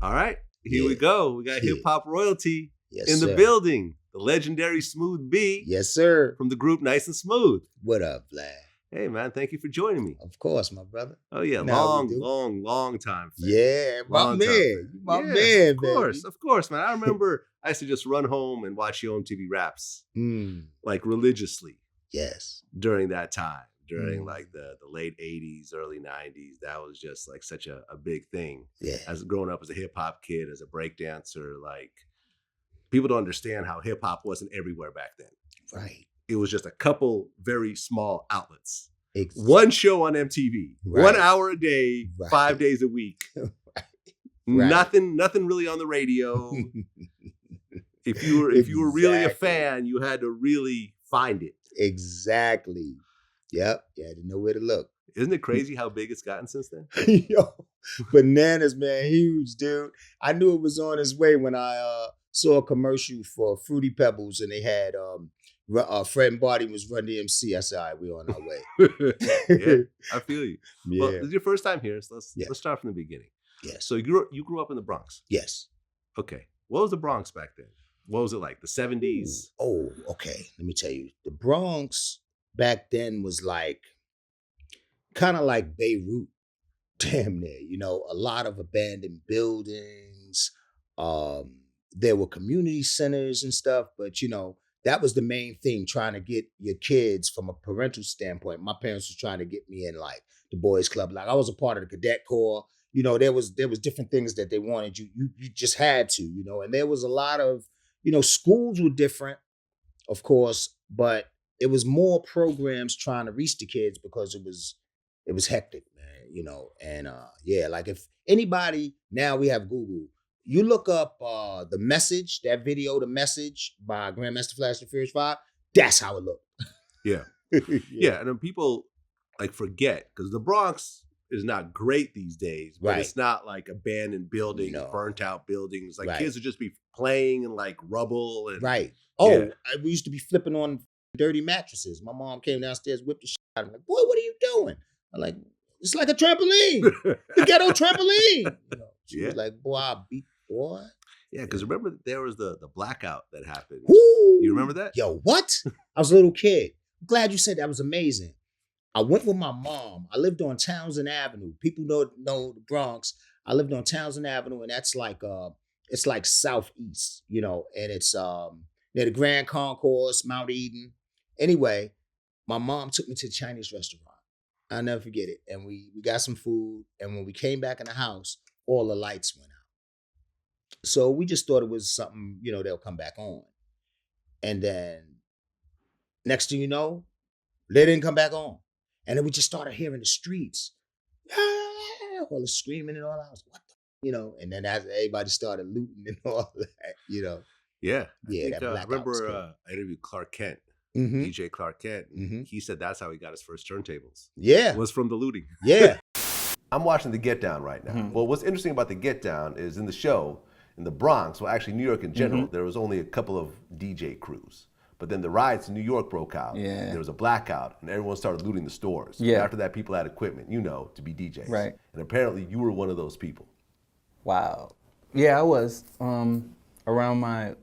All right, here we go. We got hip hop royalty in the sir. building. The legendary Smooth B. Yes, sir. From the group Nice and Smooth. What up, Vlad? Hey, man, thank you for joining me. Of course, my brother. Oh, yeah, long time. Fan. Yeah, my man. Of course, man. I remember I used to just run home and watch your MTV Raps, like religiously. Yes. During that time, during like the late 80s, early 90s, that was just like such a big thing. Yeah. As growing up as a hip hop kid, as a breakdancer, like people don't understand how hip hop wasn't everywhere back then. Right. It was just a couple very small outlets. Exactly. One show on MTV, right. 1 hour a day, right. 5 days a week. Right. Nothing really on the radio. If you were really a fan, you had to really find it. Exactly. Yep. You had to know where to look. Isn't it crazy how big it's gotten since then? Yo, bananas, man. Huge, dude. I knew it was on its way when I saw a commercial for Fruity Pebbles and they had Fred and Barty was Run DMC. I said, all right, we're on our way. Yeah, I feel you. Yeah. Well, this is your first time here, so let's start from the beginning. Yes. So you grew up in the Bronx? Yes. Okay. What was the Bronx back then? What was it like? The 70s? Oh, okay. Let me tell you. The Bronx back then was like, kind of like Beirut, damn near. You know, a lot of abandoned buildings. There were community centers and stuff, but you know, that was the main thing, trying to get your kids from a parental standpoint. My parents were trying to get me in like the boys club. Like I was a part of the cadet corps. You know, there was different things that they wanted you just had to, you know, and there was a lot of, you know, schools were different, of course, but it was more programs trying to reach the kids because it was hectic, man, you know, and yeah, like if anybody, now we have Google, you look up The Message, that video, The Message by Grandmaster Flash the Furious 5, that's how it looked. Yeah. Yeah, and then people like forget, because the Bronx is not great these days, but it's not like abandoned buildings, burnt out buildings. Like kids would just be playing in like rubble. And, we used to be flipping on dirty mattresses. My mom came downstairs, whipped the shit out of me. Like, boy, what are you doing? I'm like, it's like a trampoline. The ghetto trampoline. You know, she was like, boy, I'll beat boy. Yeah, because remember there was the blackout that happened. Woo! You remember that? Yo, what? I was a little kid. I'm glad you said that. Was amazing. I went with my mom. I lived on Townsend Avenue. People know the Bronx. I lived on Townsend Avenue, and that's like it's like southeast, you know, and it's near the Grand Concourse, Mount Eden. Anyway, my mom took me to the Chinese restaurant. I'll never forget it. And we got some food, and when we came back in the house, all the lights went out. So we just thought it was something, you know, they'll come back on. And then next thing you know, they didn't come back on. And then we just started hearing the streets, all the screaming and all that. I was, what the, you know? And then as everybody started looting and all that, you know. Yeah. I remember I interviewed Clark Kent, DJ Clark Kent. He said that's how he got his first turntables. Yeah. Was from the looting. Yeah. I'm watching The Get Down right now. Well, what's interesting about The Get Down is in the show, in the Bronx, well, actually New York in general, there was only a couple of DJ crews. But then the riots in New York broke out. Yeah. There was a blackout, and everyone started looting the stores. Yeah. And after that, people had equipment, you know, to be DJs. Right. And apparently, you were one of those people. Wow. Yeah, I was. Around my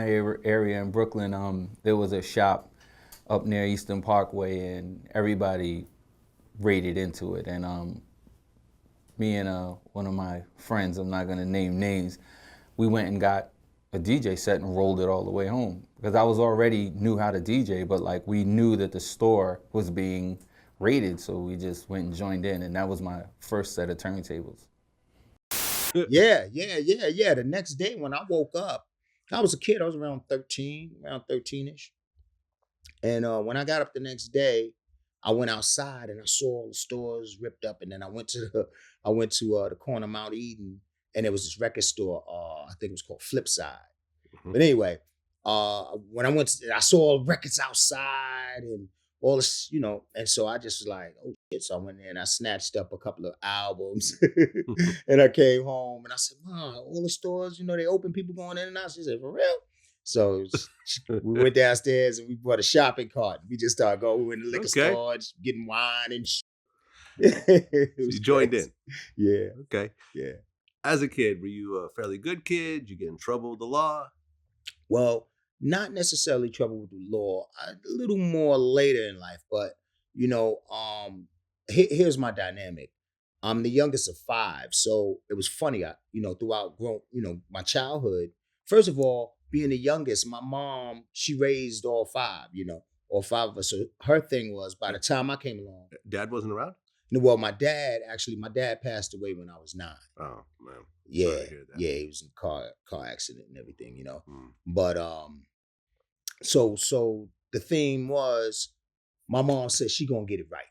area in Brooklyn, there was a shop up near Eastern Parkway, and everybody raided into it. And me and one of my friends, I'm not gonna name names, we went and got a DJ set and rolled it all the way home. Because I was already knew how to DJ, but like we knew that the store was being raided, so we just went and joined in, and that was my first set of turntables. Yeah. The next day when I woke up, I was a kid, I was around 13-ish. And when I got up the next day, I went outside and I saw all the stores ripped up, and then I went to the corner of Mount Eden, and there was this record store, I think it was called Flipside. But anyway, when I saw records outside and all this, you know, and so I just was like, oh shit. So I went in and I snatched up a couple of albums and I came home and I said, Mom, all the stores, you know, they open, people going in and out. She said, for real? So we went downstairs and we bought a shopping cart. We just started going, we went to the liquor store, just getting wine and shit. You joined in. Yeah. Okay. Yeah. As a kid, were you a fairly good kid? Did you get in trouble with the law? Well, not necessarily trouble with the law. A little more later in life, but here's my dynamic. I'm the youngest of five, so it was funny. Throughout my childhood. First of all, being the youngest, my mom, she raised all five. All five of us. So her thing was, by the time I came along, Dad wasn't around? well, my dad passed away when I was 9. Oh man, Yeah, sorry to hear that. yeah, he was in a car accident and everything. Mm. But so the theme was, my mom said she gonna get it right.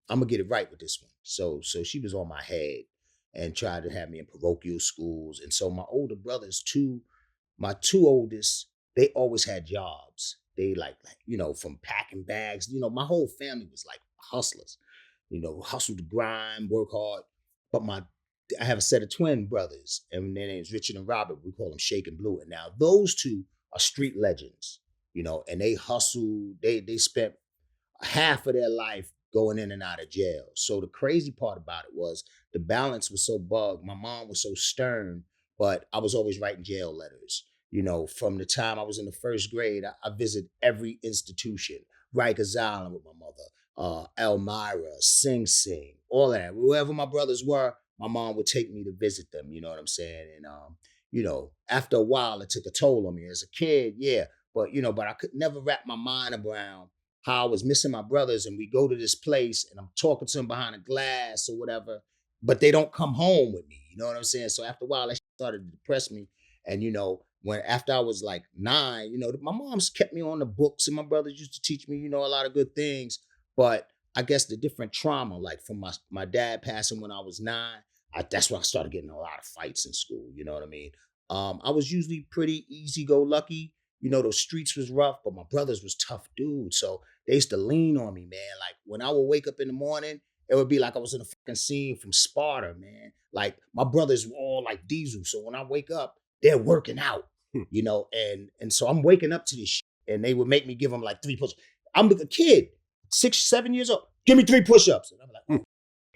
I'm gonna get it right with this one. So she was on my head and tried to have me in parochial schools. And so my older brothers, my two oldest, they always had jobs. They like from packing bags. My whole family was like hustlers. Hustle to grind, work hard. But I have a set of twin brothers, and their names Richard and Robert. We call them Shake and Blue. And now those two are street legends, and they hustle. They spent half of their life going in and out of jail. So the crazy part about it was the balance was so bugged. My mom was so stern, but I was always writing jail letters. From the time I was in the first grade, I visited every institution. Rikers Island with my mother, Elmira, Sing Sing, all of that. Wherever my brothers were, my mom would take me to visit them. You know what I'm saying? And after a while, it took a toll on me as a kid. Yeah, but I could never wrap my mind around how I was missing my brothers, and we go to this place and I'm talking to them behind a glass or whatever, but they don't come home with me. You know what I'm saying? So after a while, that started to depress me. And when after I was like 9, my mom's kept me on the books, and my brothers used to teach me, a lot of good things. But I guess the different trauma, like from my dad passing when I was 9, that's when I started getting a lot of fights in school. You know what I mean? I was usually pretty easy-go-lucky. Those streets was rough, but my brothers was tough dudes. So they used to lean on me, man. Like when I would wake up in the morning, it would be like I was in a fucking scene from Sparta, man. Like my brothers were all like Diesel. So when I wake up, they're working out, and so I'm waking up to this shit, and they would make me give them like 3 push-ups. I'm a kid, 6, 7 years old. Give me 3 push-ups. And I'm like,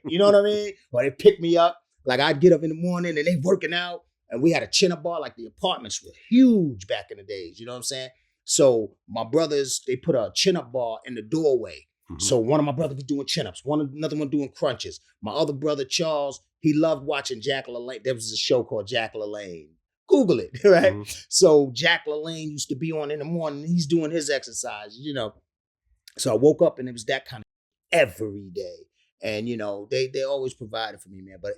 you know what I mean? Or they pick me up. Like I'd get up in the morning and they working out. And we had a chin-up bar, like the apartments were huge back in the days. You know what I'm saying? So my brothers, they put a chin-up bar in the doorway. Mm-hmm. So one of my brothers was doing chin-ups, another one doing crunches. My other brother, Charles, he loved watching Jack LaLanne. There was a show called Jack LaLanne. Google it, right? Mm-hmm. So Jack LaLanne used to be on in the morning. He's doing his exercise, So I woke up and it was that kind of every day. And, they always provided for me, man. But,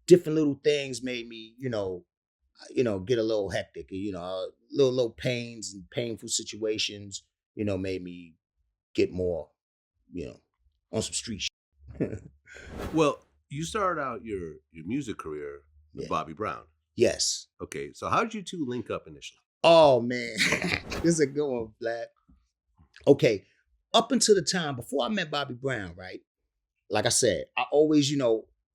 different little things made me, get a little hectic. Little pains and painful situations, made me get more, on some street shit. Well, you started out your music career with Bobby Brown. Yes. Okay, so how did you two link up initially? Oh, man. This is a good one, Vlad. Okay, up until the time, before I met Bobby Brown, right? Like I said, I always,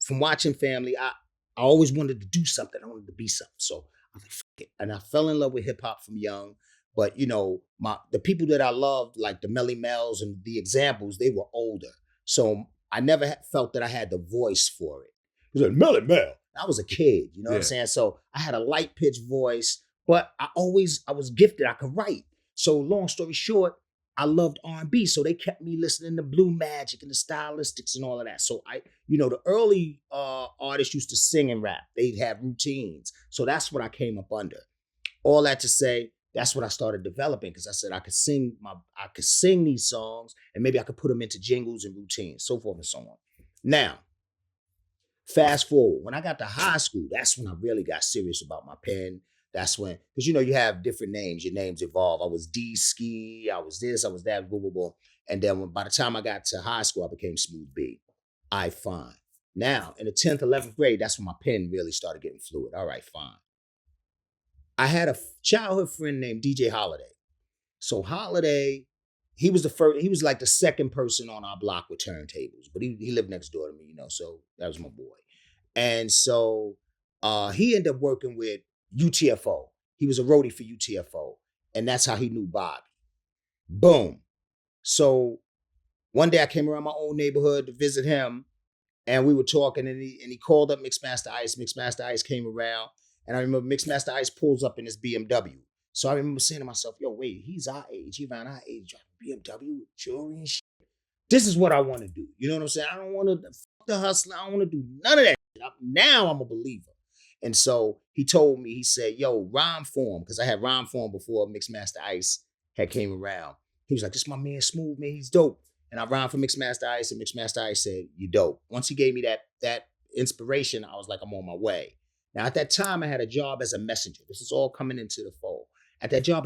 from watching Family, I always wanted to do something. I wanted to be something. So I was like, fuck it. And I fell in love with hip hop from young. But, the people that I loved, like the Melly Mel's and the Examples, they were older. So I never felt that I had the voice for it. It was like, Melly Mel. I was a kid, you know what I'm saying? So I had a light pitched voice, but I was gifted. I could write. So long story short, I loved R&B. So they kept me listening to Blue Magic and the Stylistics and all of that. So the early artists used to sing and rap. They'd have routines. So that's what I came up under. All that to say, that's what I started developing, because I said I could sing these songs, and maybe I could put them into jingles and routines, so forth and so on. Now, fast forward, when I got to high school, that's when I really got serious about my pen. That's when, because you have different names, your names evolve. I was D-Ski, I was this, I was that, blah, blah, blah. And then by the time I got to high school, I became Smooth B. I fine. Now, in the 10th, 11th grade, that's when my pen really started getting fluid. All right, fine. I had a childhood friend named DJ Holiday. So Holiday, he was like the second person on our block with turntables, but he lived next door to me, so that was my boy. And so he ended up working with UTFO. He was a roadie for UTFO, and that's how he knew Bobby. Boom. So one day I came around my old neighborhood to visit him, And we were talking, and he called up Mixmaster Ice. Mixmaster Ice came around, and I remember Mixmaster Ice pulls up in his BMW. So I remember saying to myself, yo, wait, he's our age. He around our age, driving BMW with jewelry and shit. This is what I want to do. You know what I'm saying? I don't want to fuck the hustler. I don't want to do none of that shit. Now I'm a believer. And so he told me, he said, yo, rhyme for him, because I had rhyme for him before Mixmaster Ice had came around. He was like, this my man Smooth, man, he's dope. And I rhymed for Mixmaster Ice, and Mixmaster Ice said, you dope. Once he gave me that inspiration, I was like, I'm on my way. Now, at that time, I had a job as a messenger. This is all coming into the fold. At that time,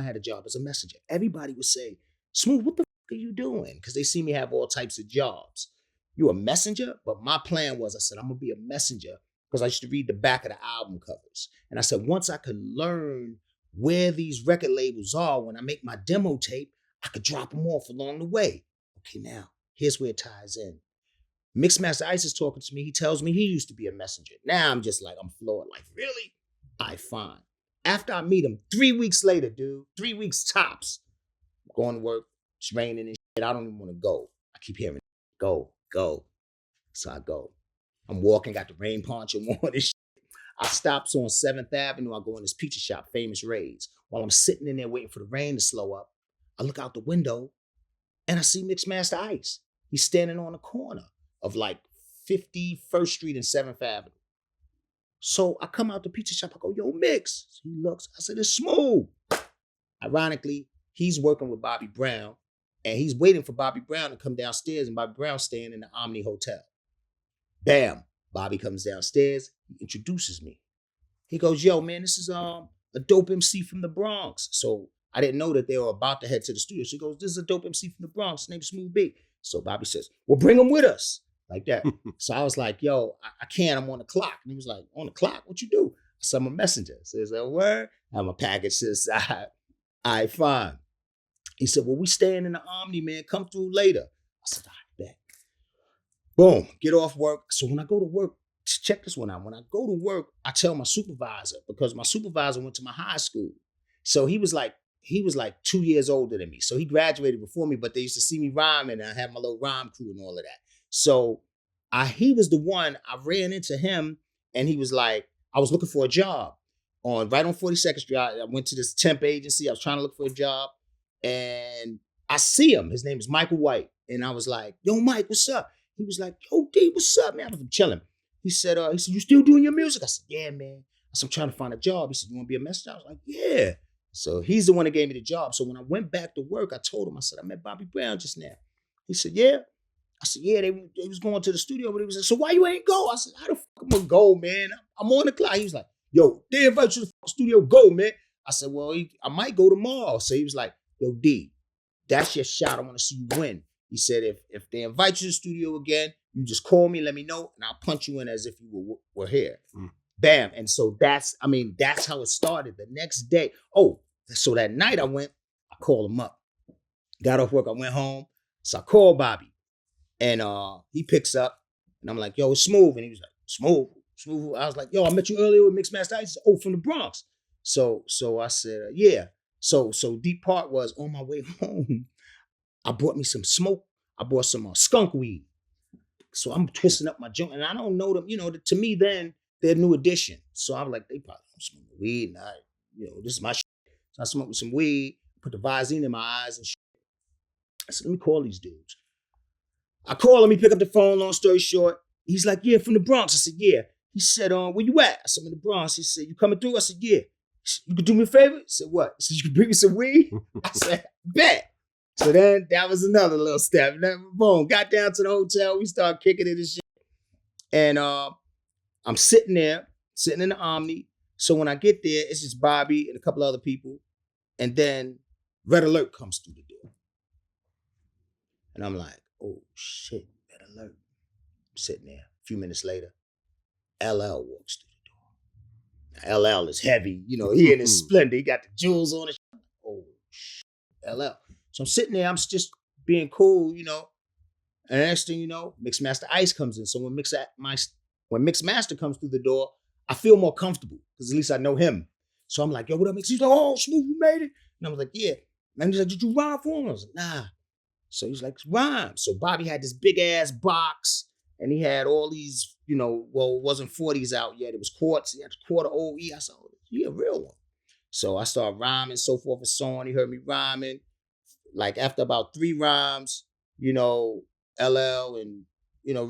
I had a job as a messenger. Everybody would say, Smooth, what the fuck are you doing? Because they see me have all types of jobs. You a messenger? But my plan was, I said, I'm going to be a messenger, because I used to read the back of the album covers. And I said, once I could learn where these record labels are, when I make my demo tape, I could drop them off along the way. Okay, now, here's where it ties in. Mixmaster Ice is talking to me. He tells me he used to be a messenger. Now I'm just like, I'm floored. Like, really? I fine. After I meet him, 3 weeks later, dude, 3 weeks tops, I'm going to work, it's raining and shit. I don't even want to go. I keep hearing, go. So I go. I'm walking, got the rain poncho on and shit. I stops on 7th Avenue. I go in this pizza shop, Famous Ray's. While I'm sitting in there waiting for the rain to slow up, I look out the window and I see Mixmaster Ice. He's standing on the corner of like 51st Street and 7th Avenue. So I come out the pizza shop. I go, yo, Mix. So he looks. I said, it's Smooth. Ironically, he's working with Bobby Brown, and he's waiting for Bobby Brown to come downstairs, and Bobby Brown's staying in the Omni Hotel. Bam. Bobby comes downstairs. He introduces me. He goes, yo, man, this is a dope MC from the Bronx. So I didn't know that they were about to head to the studio. So he goes, this is a dope MC from the Bronx. His name's Smooth B. So Bobby says, well, bring him with us. Like that. So I was like, yo, I can't. I'm on the clock. And he was like, on the clock? What you do? I said, I'm a messenger. So he said, word? I'm a package to the side. All right, fine. He said, well, we staying in the Omni, man. Come through later. I said, all right, bet. Boom, get off work. So when I go to work, check this one out. When I go to work, I tell my supervisor, because my supervisor went to my high school. So he was like 2 years older than me. So he graduated before me, but they used to see me rhyming, and I had my little rhyme crew and all of that. So he was the one, I ran into him, and he was like, I was looking for a job right on 42nd Street. I went to this temp agency. I was trying to look for a job, and I see him. His name is Michael White. And I was like, yo, Mike, what's up? He was like, yo, D, what's up, man? I was chilling. He said, you still doing your music? I said, yeah, man. I said, I'm trying to find a job. He said, you want to be a messenger? I was like, yeah. So he's the one that gave me the job. So when I went back to work, I told him, I said, I met Bobby Brown just now. He said, yeah. I said, yeah, they was going to the studio, but he was like, so why you ain't go? I said, how the fuck I'm gonna go, man? I'm on the clock. He was like, yo, they invite you to the studio, go, man. I said, well, I might go tomorrow. So he was like, yo, D, that's your shot. I want to see you win. He said, if they invite you to the studio again, you just call me, let me know, and I'll punch you in as if you were here. Bam. And so that's how it started. The next day, so that night I called him up. Got off work, I went home. So I called Bobby. And he picks up, and I'm like, yo, it's Smooth. And he was like, Smooth. I was like, yo, I met you earlier with Mixmaster Ice. He said, from the Bronx. So I said, yeah. So deep part was, on my way home, I brought me some smoke. I bought some skunk weed. So I'm twisting up my joint, and I don't know them. You know, to me then, they're new edition. So I'm like, they probably don't smoke weed, and this is my shit. So I smoked some weed, put the Visine in my eyes and shit. I said, let me call these dudes. I call him, he pick up the phone, long story short. He's like, yeah, from the Bronx. I said, yeah. He said, where you at? I said, I'm in the Bronx. He said, you coming through? I said, yeah. He said, you could do me a favor? He said, what? He said, you could bring me some weed? I said, bet. So then that was another little step. And then, boom, got down to the hotel. We started kicking it and shit. And I'm sitting there, sitting in the Omni. So when I get there, it's just Bobby and a couple other people. And then Red Alert comes through the door. And I'm like, oh shit, Red Alert. I'm sitting there. A few minutes later, LL walks through the door. Now, LL is heavy. He in his splendor. He got the jewels on his. Oh shit, LL. So I'm sitting there. I'm just being cool, And the next thing you know, Mixmaster Ice comes in. So when Mixmaster comes through the door, I feel more comfortable because at least I know him. So I'm like, yo, what up, Mix? He's like, oh, Smooth, you made it. And I was like, yeah. And he's like, did you rhyme for him? I was like, nah. So he's like, rhyme. So Bobby had this big ass box, and he had all these, well, it wasn't 40s out yet. It was quarts. He had quarter OE. I said, oh, he a real one. So I started rhyming, so forth and so on. He heard me rhyming. Like after about 3 rhymes, LL and,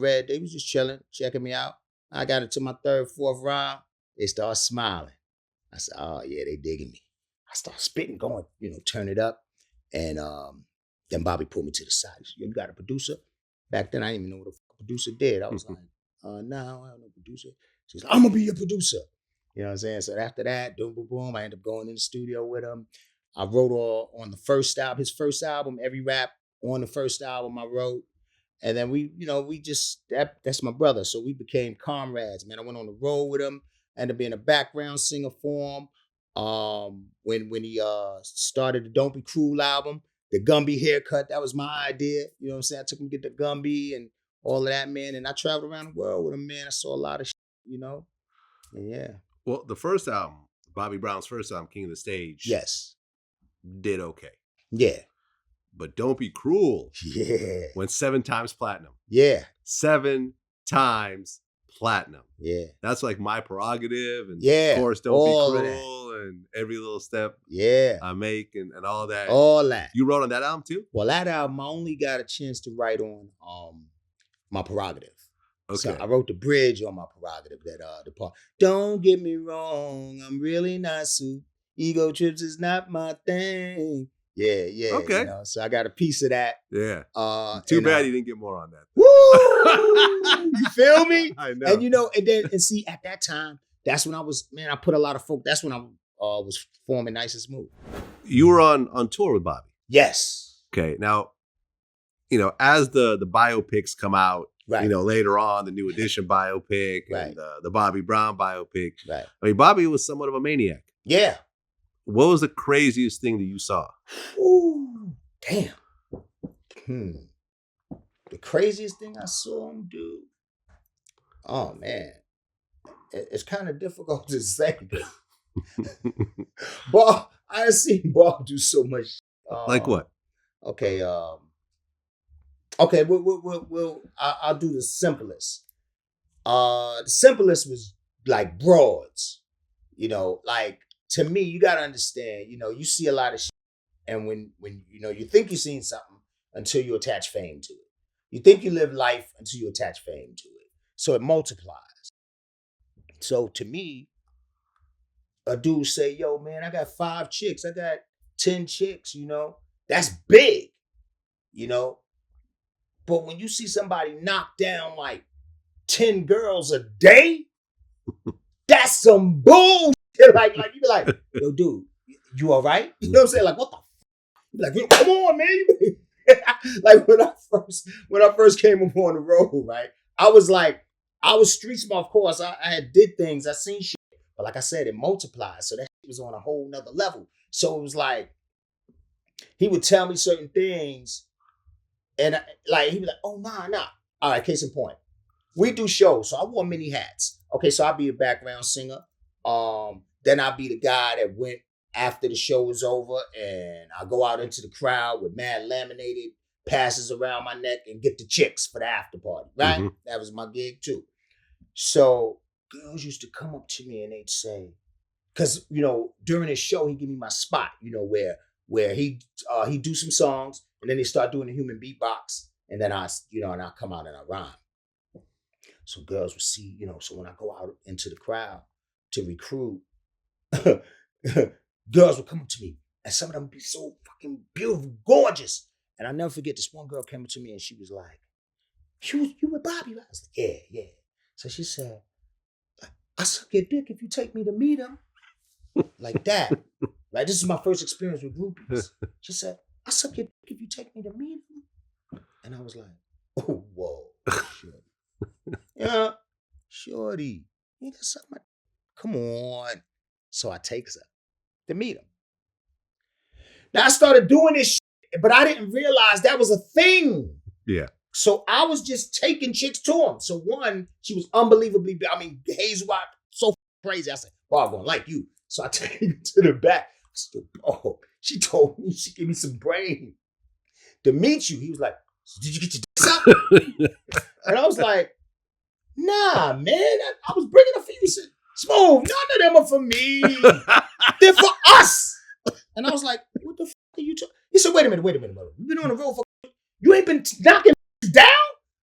Red, they was just chilling, checking me out. I got into my 3rd, 4th rhyme. They started smiling. I said, oh, yeah, they digging me. I started spitting, going, turn it up. And then Bobby pulled me to the side. He said, you got a producer? Back then, I didn't even know what a producer did. I was like, no, I don't have no producer. She's like, I'm going to be your producer. You know what I'm saying? So after that, boom, boom, boom, I ended up going in the studio with him. I wrote all on the first album, his first album, every rap on the first album I wrote. And then that's my brother. So we became comrades, man. I went on the road with him. I ended up being a background singer for him. When he started the Don't Be Cruel album, the Gumby haircut, that was my idea. You know what I'm saying? I took him to get the Gumby and all of that, man. And I traveled around the world with him, man. I saw a lot of shit, And yeah. Well, the first album, Bobby Brown's first album, King of the Stage. Yes. Did okay. Yeah. But Don't Be Cruel. Yeah. Went 7 times platinum. Yeah. 7 times platinum. Yeah. That's like My Prerogative and of course Don't Be Cruel and Every Little Step I Make and all that. All that. You wrote on that album too? Well, that album I only got a chance to write on My Prerogative. Okay. So I wrote the bridge on My Prerogative, that the part. Don't get me wrong, I'm really not suit. Ego trips is not my thing. Yeah. Okay. So I got a piece of that. Yeah. Too bad you didn't get more on that. Woo! You feel me? I know. And see, at that time, that's when I put a lot of folk. That's when I was forming Nice and Smooth. You were on tour with Bobby. Yes. Okay. Now, as the biopics come out, right. Later on, the New Edition biopic right. and the Bobby Brown biopic. Right. I mean, Bobby was somewhat of a maniac. Yeah. What was the craziest thing that you saw? Ooh, damn. The craziest thing I saw him do? Oh, man. It's kind of difficult to say. But I've seen Bob do so much. Like what? Okay. I'll do the simplest. The simplest was like broads. Like, to me, you got to understand, you see a lot of shit. And when you think you've seen something until you attach fame to it. You think you live life until you attach fame to it. So it multiplies. So to me, a dude say, yo, man, I got 5 chicks. I got 10 chicks, That's big, But when you see somebody knock down like 10 girls a day, that's some bullshit. Like you be like, yo, dude, you all right? You know what I'm saying? Like, what the f? You be like, yo, come on, man. Like when I first came up on the road, right? I was street smart, of course. I had did things, I seen shit. But like I said, it multiplied. So that shit was on a whole nother level. So it was like, he would tell me certain things. And he'd be like, oh, nah. All right, case in point. We do shows. So I wore many hats. Okay, so I'll be a background singer. Then I'll be the guy that went after the show was over and I go out into the crowd with mad laminated passes around my neck and get the chicks for the after party, right? Mm-hmm. That was my gig too. So girls used to come up to me and they'd say, because, during his show, he'd give me my spot, where he do some songs and then he start doing the human beatbox and then I come out and I rhyme. So girls would see, so when I go out into the crowd to recruit, girls would come up to me and some of them would be so fucking beautiful, gorgeous. And I'll never forget this one girl came up to me and she was like, you with Bobby? I was like, yeah. So she said, I suck your dick if you take me to meet him. Like that. Right? This is my first experience with groupies. She said, I suck your dick if you take me to meet him. And I was like, oh, whoa. Shorty. Yeah, shorty. You got suck my come on. So I takes her to meet him. Now I started doing this shit, but I didn't realize that was a thing. Yeah. So I was just taking chicks to him. So one, she was unbelievably, Hazel, so crazy. I said, oh, I'm going to like you. So I take her to the back. I said, oh, she told me, she gave me some brain to meet you. He was like, did you get your dick up? And I was like, Nah, man, I was bringing a few. He said, Smooth, none of them are for me. They're for us. And I was like, what the fuck are you talking? He said, wait a minute. You've been on the road for, you ain't been knocking down?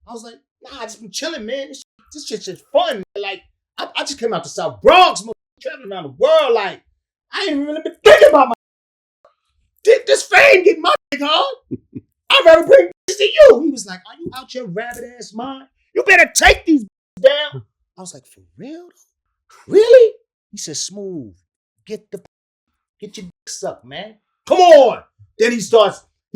I was like, nah, I just been chilling, man. This shit's just fun. Like, I just came out the South Bronx, traveling around the world. Like, I ain't really been thinking about this fame getting my dick hard. I'd rather bring this to you. He was like, are you out your rabbit ass mind? You better take these down. I was like, for real? Really? He said, Smooth, get your dick sucked, man. Come on. Then he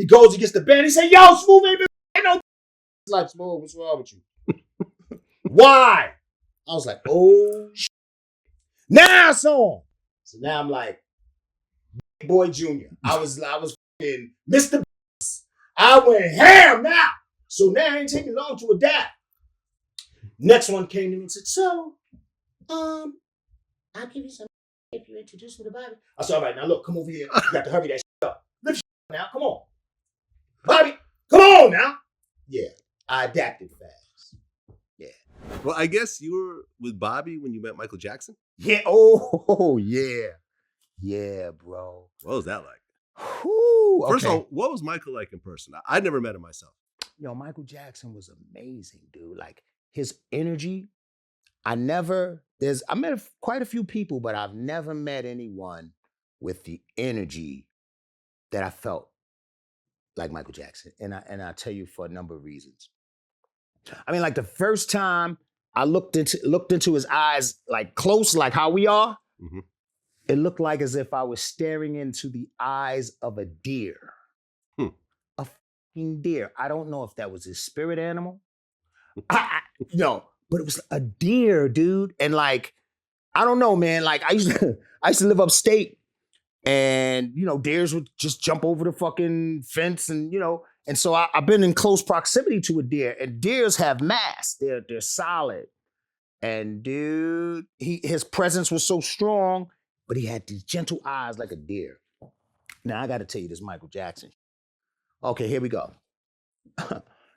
goes against the band. He said, yo, Smooth ain't been no. It's like, Smooth, what's wrong with you? Why? I was like, oh, shit. Now it's on. So now I'm like, Big Boy Jr. I was fucking Mr. I went ham now. So now it ain't taking long to adapt. Next one came to me and said, so, I'll give you some if you introduce me to Bobby. I said, all right, now look, come over here. You got to hurry that shit up. Lift shit now, come on. Bobby, come on now. Yeah, I adapted fast. Yeah. Well, I guess you were with Bobby when you met Michael Jackson? Yeah, oh, yeah. Yeah, bro. What was that like? Whew, First of all, what was Michael like in person? I never met him myself. Yo, Michael Jackson was amazing, dude. Like, his energy, I met quite a few people, but I've never met anyone with the energy that I felt like Michael Jackson. And I'll tell you for a number of reasons. I mean, like the first time I looked into his eyes, like close, like how we are, mm-hmm. It looked like as if I was staring into the eyes of a deer. A fucking deer. I don't know if that was his spirit animal. No, but it was a deer, dude. And like, I don't know, man. Like I used to live upstate, and deers would just jump over the fucking fence, and and so I've been in close proximity to a deer, and deers have mass. They're solid, and dude, his presence was so strong, but he had these gentle eyes like a deer. Now I got to tell you this, Michael Jackson. Okay, here we go.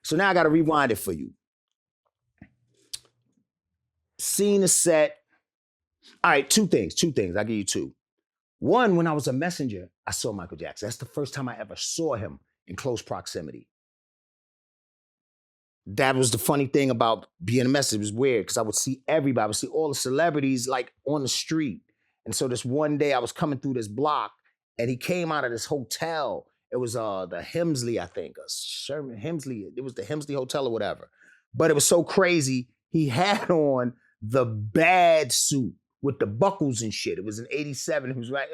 So now I got to rewind it for you. Scene is set. All right, two things. I'll give you two. One, when I was a messenger, I saw Michael Jackson. That's the first time I ever saw him in close proximity. That was the funny thing about being a messenger. It was weird because I would see everybody. I would see all the celebrities like on the street. And so this one day I was coming through this block and he came out of this hotel. It was the Hemsley, I think. Sherman Hemsley. It was the Hemsley Hotel or whatever. But it was so crazy. He had on the bad suit with the buckles and shit. It was in 87. It was right.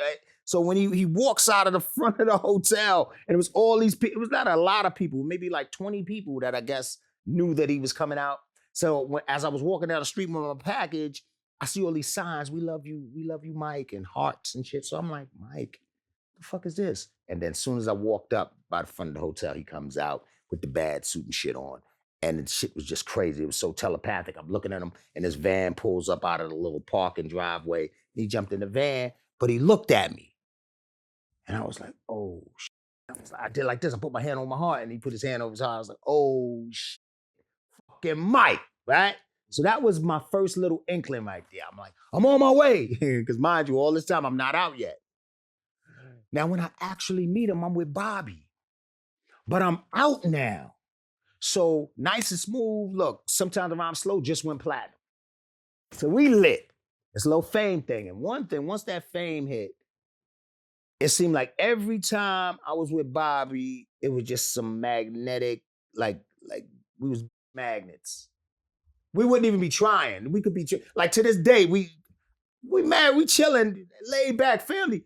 So when he walks out of the front of the hotel, and it was all these people, it was not a lot of people, maybe like 20 people that I guess knew that he was coming out. So as I was walking down the street with my package, I see all these signs, we love you, Mike, and hearts and shit. So I'm like, Mike, the fuck is this? And then as soon as I walked up by the front of the hotel, he comes out with the bad suit and shit on. And the shit was just crazy. It was so telepathic. I'm looking at him, and this van pulls up out of the little parking driveway. He jumped in the van, but he looked at me. And I was like, oh, shit. I did like this. I put my hand on my heart, and he put his hand over his heart. I was like, oh, shit. Fucking Mike, right? So that was my first little inkling right there. I'm like, I'm on my way. Because mind you, all this time, I'm not out yet. Now, when I actually meet him, I'm with Bobby. But I'm out now. So Nice and Smooth, look, Sometimes I'm Slow just went platinum. So we lit. It's a little fame thing. And one thing, once that fame hit, it seemed like every time I was with Bobby, it was just some magnetic, like we was magnets. We wouldn't even be trying. We could be, like to this day, we mad, we chilling, laid back family.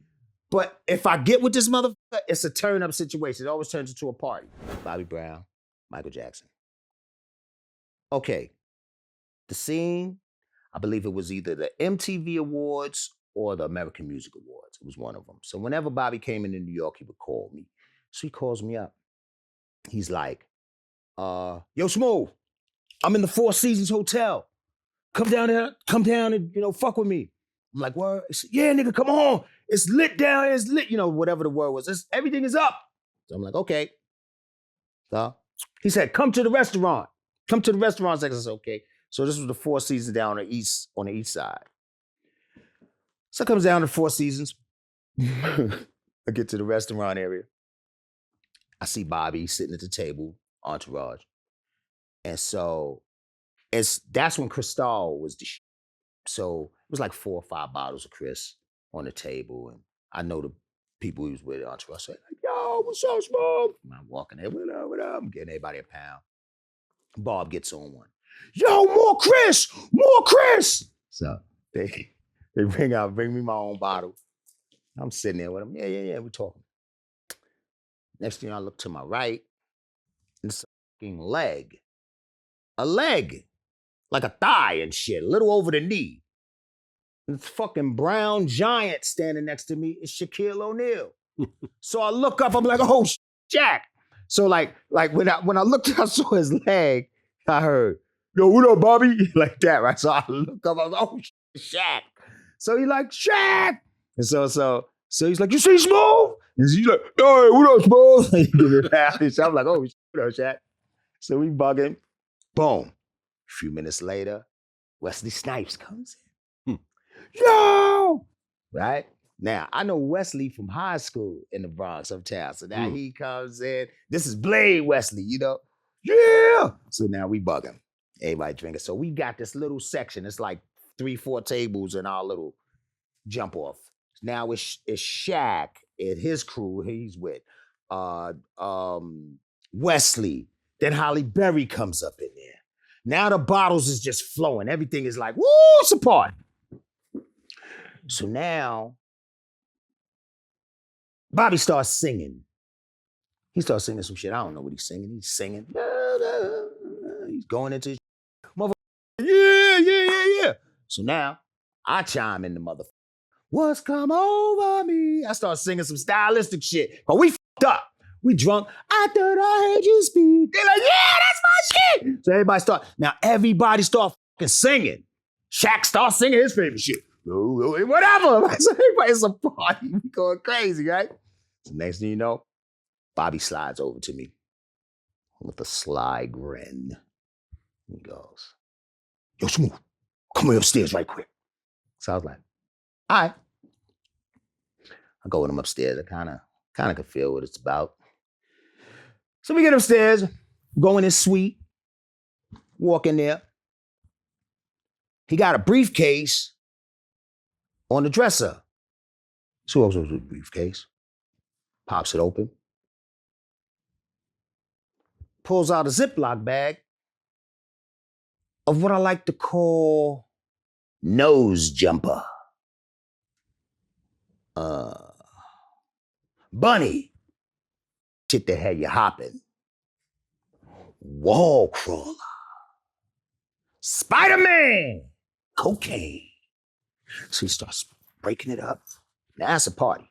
But if I get with this motherfucker, it's a turn up situation. It always turns into a party. Bobby Brown, Michael Jackson. Okay, the scene, I believe it was either the MTV Awards or the American Music Awards. It was one of them. So whenever Bobby came into New York, he would call me. So he calls me up. He's like, yo, Smooth, I'm in the Four Seasons Hotel. Come down and, fuck with me. I'm like, word? He said, yeah, nigga, come on. It's lit down here. It's lit, whatever the word was. Everything is up. So I'm like, okay. So he said, come to the restaurant. Come to the restaurant. I said, okay. So this was the Four Seasons down on the east side. So I comes down to Four Seasons. I get to the restaurant area. I see Bobby sitting at the table, entourage. And so that's when Cristal was the shit. So it was like 4 or 5 bottles of Chris on the table. And I know the people he was with, entourage, say, like, yo, what's up, Smoke? I'm walking there, what up? I'm getting everybody a pound. Bob gets on one. Yo, more Chris! So they bring me my own bottle. I'm sitting there with them. Yeah, we're talking. Next thing I look to my right, it's a fucking leg. A leg. Like a thigh and shit, a little over the knee. And this fucking brown giant standing next to me is Shaquille O'Neal. So I look up, I'm like, oh, Shaq. So like when I looked, I saw his leg, I heard, yo, what up, Bobby? Like that, right? So I look up, I was like, oh, Shaq. So he like, Shaq. And so he's like, you see Smooth? And he's like, hey, what up, Smooth? He give me a pound. So I'm like, oh, what up, Shaq? So we bugging. Boom. A few minutes later, Wesley Snipes comes in. Yo! Right? Now, I know Wesley from high school in the Bronx uptown. So now he comes in. This is Blade Wesley, you know? Yeah! So now we bugging. Everybody drinking. So we got this little section. It's like 3-4 tables in our little jump off. Now it's Shaq and his crew he's with. Wesley. Then Holly Berry comes up in there. Now the bottles is just flowing. Everything is like, woo, it's a party. So now, Bobby starts singing. He starts singing some shit. I don't know what he's singing. He's singing. He's going into his motherfucker. Yeah. So now, I chime in the motherfucker. What's come over me? I start singing some stylistic shit. But we fucked up. We drunk. I thought I heard you speak. They're like, yeah, that's my shit. So everybody start fucking singing. Shaq starts singing his favorite shit. Whatever. So everybody's a party. We going crazy, right? So next thing you know, Bobby slides over to me with a sly grin. He goes, yo, Smooth, come here upstairs right quick. So I was like, all right. I go with him upstairs. I kind of could feel what it's about. So we get upstairs, go in his suite, walk in there. He got a briefcase on the dresser. So he opens the briefcase, pops it open, pulls out a Ziploc bag of what I like to call nose jumper. Bunny. Shit that had you hopping. Wall crawler. Spider-Man. Cocaine. So he starts breaking it up. Now that's a party.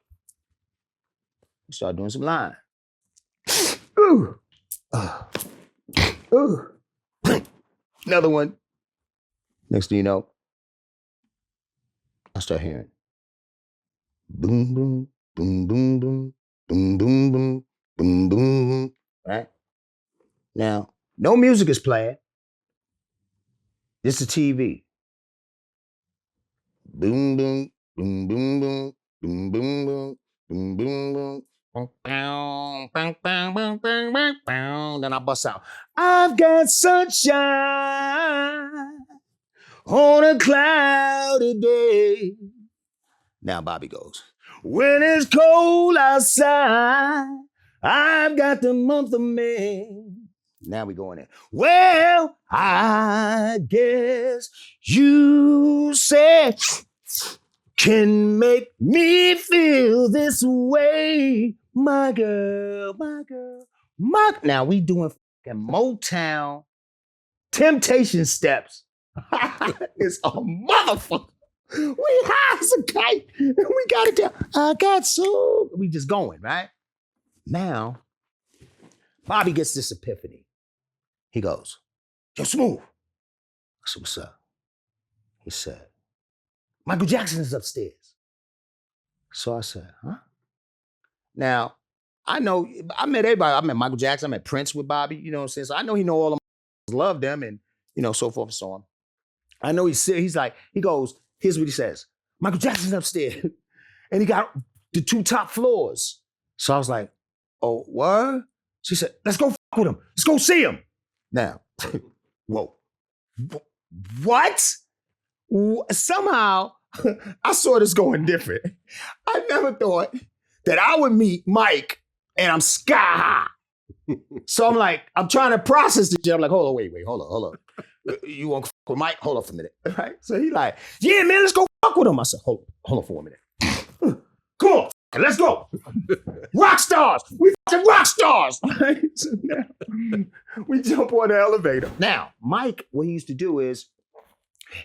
We start doing some line. Ooh. Ooh. Another one. Next thing you know, I start hearing boom, boom, boom, boom, boom, boom, boom, boom. Boom, boom, right? Now, no music is playing. This is TV. Boom, boom, boom, boom, boom, boom, boom, boom, boom, boom, boom. Then I bust out. I've got sunshine on a cloudy day. Now Bobby goes, when it's cold outside, I've got the month of May. Now we going in. Well, I guess you said can make me feel this way. My girl. Now we doing fucking Motown Temptation steps. It's a motherfucker. We high as a kite and we got it down. I got so. We just going, right? Now, Bobby gets this epiphany. He goes, yo, Smooth. I said, what's up? He said, Michael Jackson is upstairs. So I said, huh? Now, I know, I met everybody. I met Michael Jackson, I met Prince with Bobby, you know what I'm saying? So I know he know all of them, love them, and, you know, so forth and so on. I know he's like, he goes, here's what he says. Michael Jackson's upstairs. And he got the 2 top floors. So I was like, oh, what? She said, let's go with him. Let's go see him. Now, whoa. What? Somehow, I saw this going different. I never thought that I would meet Mike and I'm sky high. So I'm like, I'm trying to process the shit. I'm like, hold on, wait, hold on. You want to fuck with Mike? Hold on for a minute. Right? So he like, yeah, man, let's go fuck with him. I said, hold on for a minute. Come on, let's go. Rock stars. We fucking rock stars. So now, we jump on the elevator. Now, Mike, what he used to do is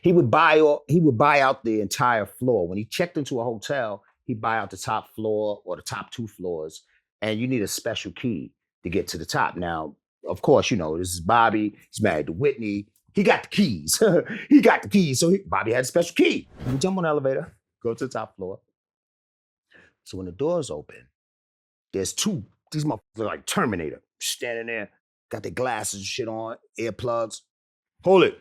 he would buy out the entire floor. When he checked into a hotel, he'd buy out the top floor or the top 2 floors, and you need a special key to get to the top. Now, of course, you know, this is Bobby. He's married to Whitney. He got the keys. So Bobby had a special key. We jump on the elevator, go to the top floor. So when the doors open, there's 2, these motherfuckers are like Terminator, standing there, got their glasses and shit on, earplugs. Hold it.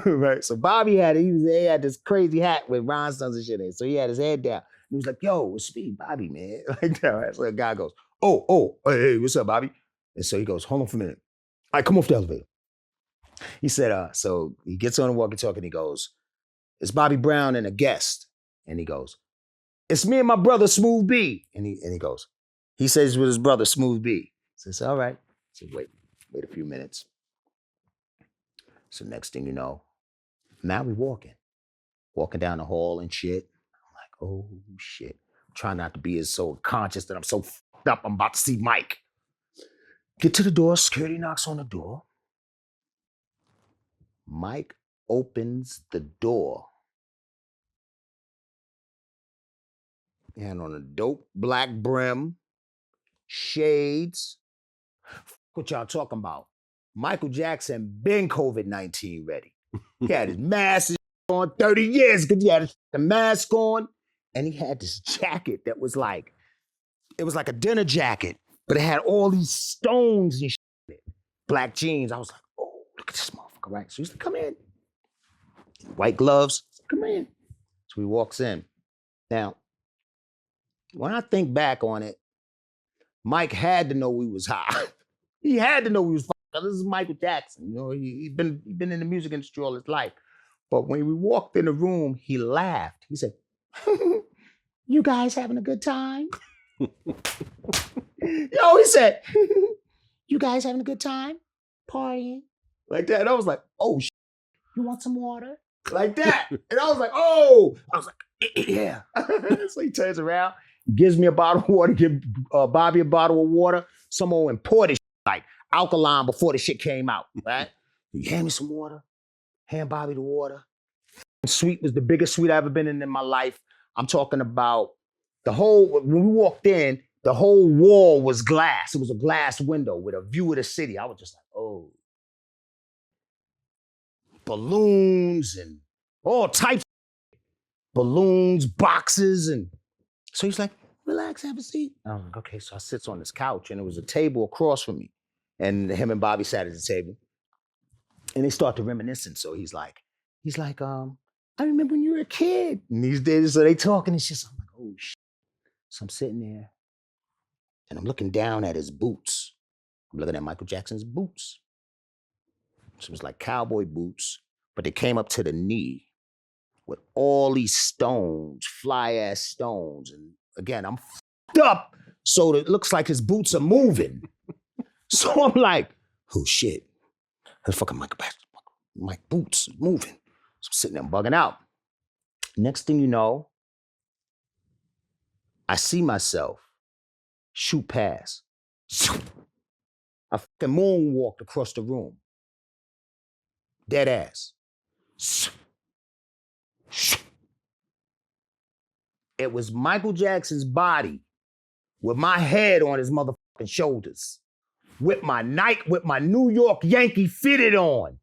Right. So Bobby he had this crazy hat with rhinestones and shit in it. So he had his head down. He was like, yo, it's Speed Bobby, man. Like that. Right? So the guy goes, oh, hey, what's up, Bobby? And so he goes, hold on for a minute. All right, come off the elevator. He said, so he gets on the walkie-talkie and he goes, it's Bobby Brown and a guest. And he goes, it's me and my brother, Smooth B. And he goes, he says with his brother, Smooth B. Says, all right. So wait a few minutes. So next thing you know, now we walking down the hall and shit. I'm like, oh shit. I'm trying not to be as so conscious that I'm so fucked up. I'm about to see Mike. Get to the door, security knocks on the door. Mike opens the door. And on a dope black brim, shades. What y'all talking about? Michael Jackson been COVID-19 ready. He had his mask on 30 years because he had the mask on. And he had this jacket that was like, it was like a dinner jacket, but it had all these stones and shit in it. Black jeans. I was like, oh, look at this motherfucker, right? So he's like, come in. White gloves, come in. So he walks in. Now, when I think back on it, Mike had to know we was high. He had to know we was fucking. This is Michael Jackson. You know, he's been in the music industry all his life. But when we walked in the room, he laughed. He said, you guys having a good time? Yo, he said, you guys having a good time? Partying? Like that. And I was like, oh, you want some water? Like that. And I was like, oh. I was like, yeah. So he turns around, gives me a bottle of water, give Bobby a bottle of water, some old imported shit, like alkaline before the shit came out, right? He hand me some water, hand Bobby the water. Suite was the biggest suite I've ever been in my life. I'm talking about when we walked in, the whole wall was glass. It was a glass window with a view of the city. I was just like, oh. Balloons and all types of balloons, boxes. And so he's like, relax, have a seat. I was like, okay. So I sits on this couch and there was a table across from me. And him and Bobby sat at the table. And they start to reminiscing. So he's like, I remember when you were a kid. And these days, so they talking and shit. So I'm like, oh shit. So I'm sitting there and I'm looking down at his boots. I'm looking at Michael Jackson's boots. So it was like cowboy boots, but they came up to the knee with all these stones, fly ass stones. And again, I'm f***ed up. So it looks like his boots are moving. So I'm like, oh shit. That's fucking Mike boots moving. So I'm sitting there bugging out. Next thing you know, I see myself shoot past. I fucking moonwalked across the room. Dead ass. It was Michael Jackson's body with my head on his motherfucking shoulders. With my New York Yankee fitted on.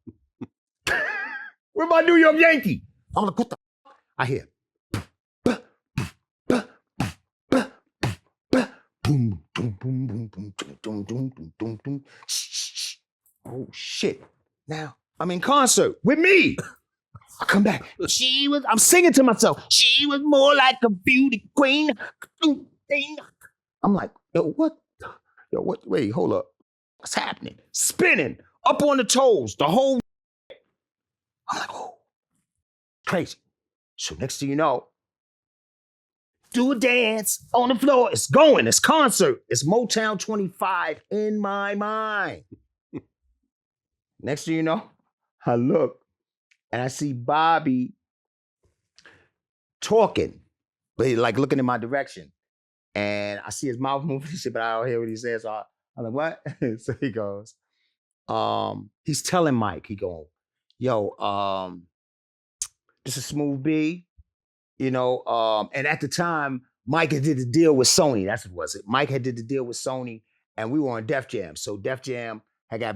With my New York Yankee. I'm like, what the fuck? I hear. Boom, boom, boom, boom, boom, boom, boom, boom, boom, boom. Oh shit. Now, I'm in concert with me. I come back. I'm singing to myself. She was more like a beauty queen. I'm like, yo, what? Wait, hold up. What's happening? Spinning up on the toes, the whole. I'm like, oh, crazy. So next thing you know, do a dance on the floor. It's going. It's concert. It's Motown 25 in my mind. Next thing you know, I look and I see Bobby talking, but he's like looking in my direction. And I see his mouth moving and shit, but I don't hear what he says. So I'm like, what? So he goes, he's telling Mike, he going, yo, this is Smooth B, you know, and at the time, Mike had did the deal with Sony. That's what it was. Mike had did the deal with Sony, and we were on Def Jam. So Def Jam had got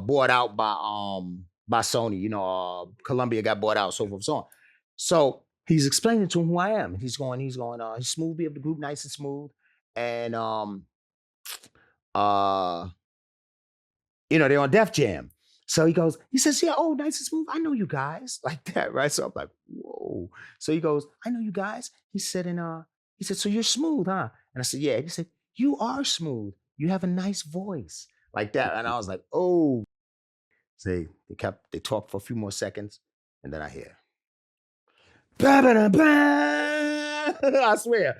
bought out by Sony. You know, Columbia got bought out, so forth and so on. So he's explaining to him who I am. And he's going, he's Smooth B of the group, Nice and Smooth. And you know, they're on Def Jam. So he says, yeah, oh, Nice and Smooth, I know you guys. Like that, right? So I'm like, whoa. So he goes, I know you guys. He said, so you're Smooth, huh? And I said, yeah. He said, you are Smooth. You have a nice voice. Like that. And I was like, oh. See, they talked for a few more seconds, and then I hear. I swear.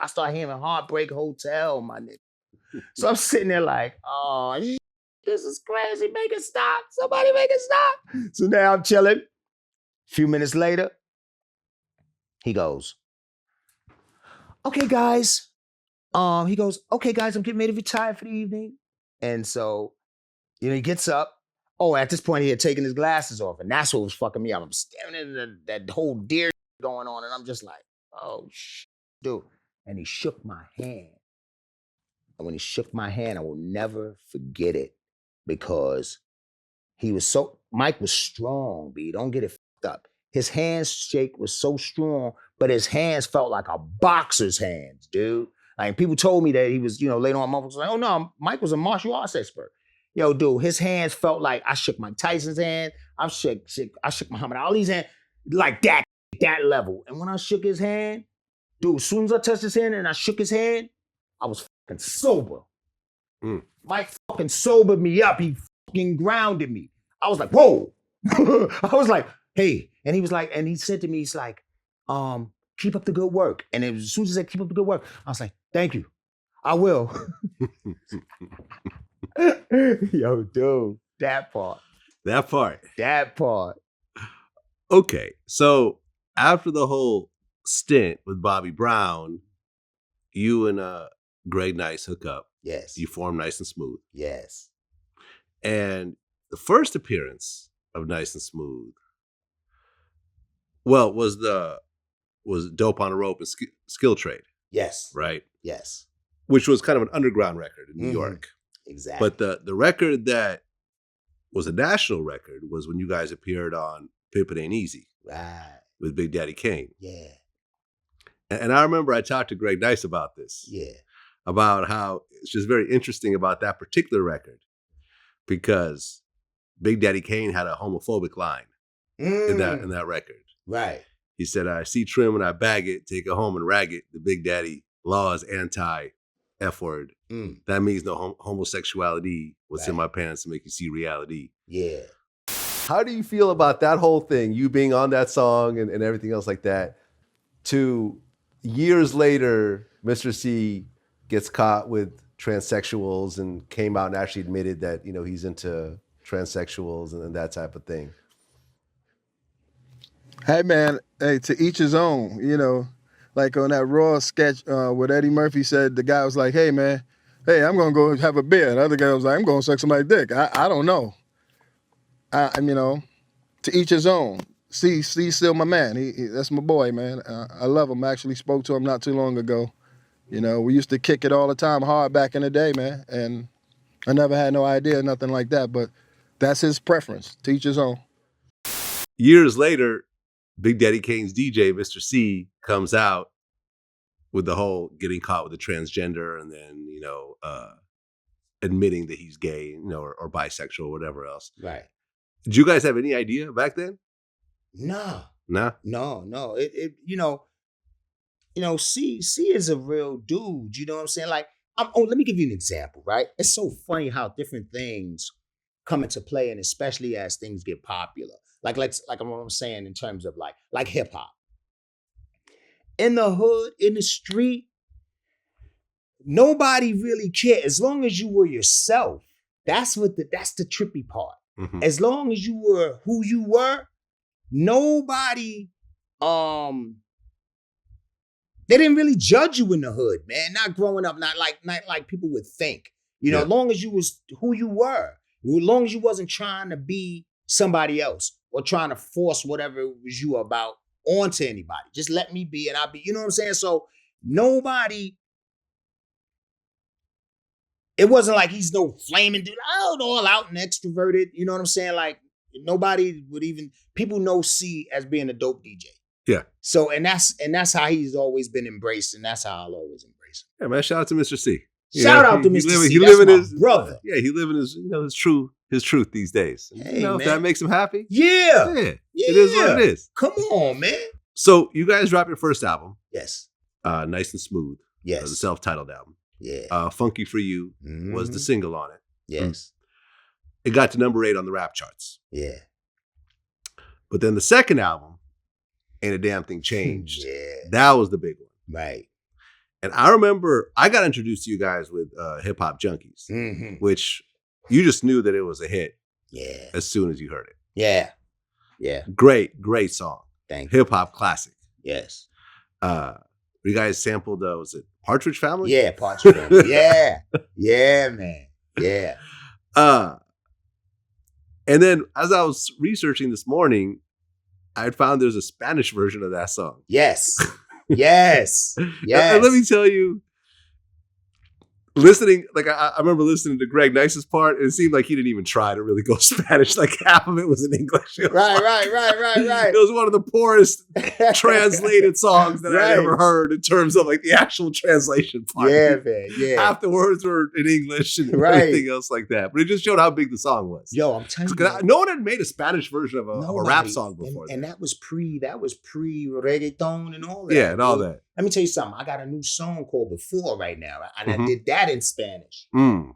I start hearing Heartbreak Hotel, my nigga. So I'm sitting there like, oh, this is crazy. Make it stop. Somebody make it stop. So now I'm chilling. A few minutes later, he goes, okay, guys. He goes, okay, guys, I'm getting ready to retire for the evening. And so, you know, he gets up. Oh, at this point, he had taken his glasses off, and that's what was fucking me up. I'm staring at that whole deer going on, and I'm just like, oh, dude. And he shook my hand. And when he shook my hand, I will never forget it because Mike was strong, B. Don't get it fucked up. His handshake was so strong, but his hands felt like a boxer's hands, dude. Like, people told me that he was, you know, later on, motherfuckers like, oh, no, Mike was a martial arts expert. Yo, dude, his hands felt like I shook Mike Tyson's hand. I shook Muhammad Ali's hand like that level. And when I shook his hand, dude, as soon as I touched his hand and I shook his hand, I was fucking sober. Mike fucking sobered me up. He fucking grounded me. I was like, whoa. I was like, hey. And he was like, and he said to me, he's like, keep up the good work. And as soon as he said, keep up the good work, I was like, thank you. I will. Yo, dude, that part. Okay, so after the whole stint with Bobby Brown, you and Greg Nice hook up. Yes. You form Nice and Smooth. Yes. And the first appearance of Nice and Smooth, well, was Dope on a Rope and Skill Trade. Yes. Right? Yes. Which was kind of an underground record in New York. Exactly. But the record that was a national record was when you guys appeared on Pimpin' Ain't Easy. Right. With Big Daddy Kane. Yeah. And I remember I talked to Greg Nice about this. Yeah. About how it's just very interesting about that particular record because Big Daddy Kane had a homophobic line in that record. Right. He said, I see trim and I bag it, take it home and rag it. The Big Daddy law is anti-F word. That means no homosexuality. What's in my pants to make you see reality. Yeah. How do you feel about that whole thing, you being on that song and everything else like that, to years later, Mr. C gets caught with transsexuals and came out and actually admitted that, you know, he's into transsexuals and that type of thing? Hey, man, to each his own, you know. Like on that Raw sketch where Eddie Murphy said, the guy was like, hey, man, I'm going to go have a beer. And the other guy was like, I'm going to suck somebody's dick. I don't know. You know, to each his own. C's still my man. That's my boy, man. I love him. I actually spoke to him not too long ago. You know, we used to kick it all the time hard back in the day, man. And I never had no idea, nothing like that. But that's his preference. To each his own. Years later, Big Daddy Kane's DJ, Mr. C, comes out with the whole getting caught with a transgender and then, you know, admitting that he's gay, you know, or bisexual or whatever else. Right. Did you guys have any idea back then? Nah. Nah. No. It C is a real dude. You know what I'm saying? Like, let me give you an example, right? It's so funny how different things come into play, and especially as things get popular. Like what I'm saying in terms of like hip hop. In the hood, in the street, nobody really cared. As long as you were yourself, that's the trippy part. Mm-hmm. As long as you were who you were, nobody they didn't really judge you in the hood, man. Not growing up, not like people would think. You know, as long as you was who you were, as long as you wasn't trying to be somebody else or trying to force whatever it was you about onto anybody. Just let me be and I'll be, you know what I'm saying? So nobody, it wasn't like he's no flaming dude, all out and extroverted. You know what I'm saying? Like nobody would even, people know C as being a dope DJ. Yeah. So, and that's how he's always been embraced, and that's how I'll always embrace him. Yeah, man, shout out to Mr. C. Shout out to Mr. C. He That's living my his brother. Yeah, he living his, you know, his truth these days. Hey, you know, man. if that makes him happy. Yeah. It is what it is. Come on, man. So you guys dropped your first album, Yes. Nice and Smooth. Yes. The self-titled album. Yeah. Funky for You was the single on it. Yes. It got to number 8 on the rap charts. Yeah. But then the second album, Ain't a Damn Thing Changed. Yeah. That was the big one. Right. And I remember I got introduced to you guys with Hip Hop Junkies, which you just knew that it was a hit. Yeah. As soon as you heard it. Yeah. Yeah. Great song. Thank you. Hip hop classic. Yes. You guys sampled, was it Partridge Family? Yeah, Partridge Family. Yeah. Yeah, man. Yeah. And then as I was researching this morning, I found there's a Spanish version of that song. Yes. Yes. Yes. And let me tell you, listening, like I remember listening to Greg Nice's part, and it seemed like he didn't even try to really go Spanish. Like half of it was in English. Right. It was one of the poorest translated songs that I ever heard in terms of like the actual translation part. Yeah, man. Yeah. Half the words were in English and everything else like that. But it just showed how big the song was. Yo, I'm telling you. No one had made a Spanish version of a rap song before. And that was pre reggaeton and all that. Yeah, and all that. Let me tell you something. I got a new song called Before right now. And I did that in Spanish. Woo!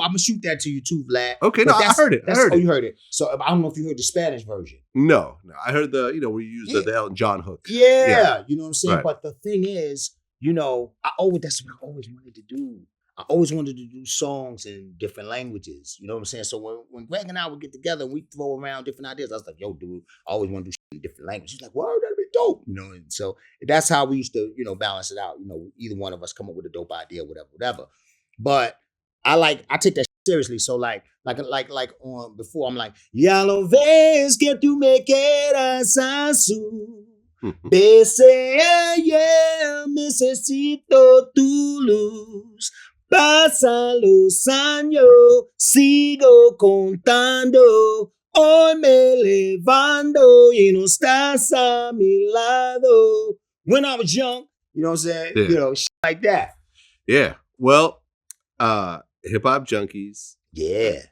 I'm going to shoot that to you too, Vlad. Okay, no, I heard it. You heard it. So I don't know if you heard the Spanish version. No. I heard the, where you use the Elton John hook. Yeah. You know what I'm saying? Right. But the thing is, that's what I always wanted to do. I always wanted to do songs in different languages. You know what I'm saying? So when Greg and I would get together and we throw around different ideas, I was like, yo, dude, I always want to do shit in different languages. He's like, word, that'd be dope. And so that's how we used to, balance it out. Either one of us come up with a dope idea, whatever. But I take that seriously. So like on before, I'm like, ya lo ves que tú me quedas azul. Bese ayer, necesito tu luz. Pasan los años, sigo contando. Hoy me levanto y no estás a mi lado. When I was young, you know what I'm saying? Shit like that. Yeah. Well, Hip Hop Junkies. Yeah.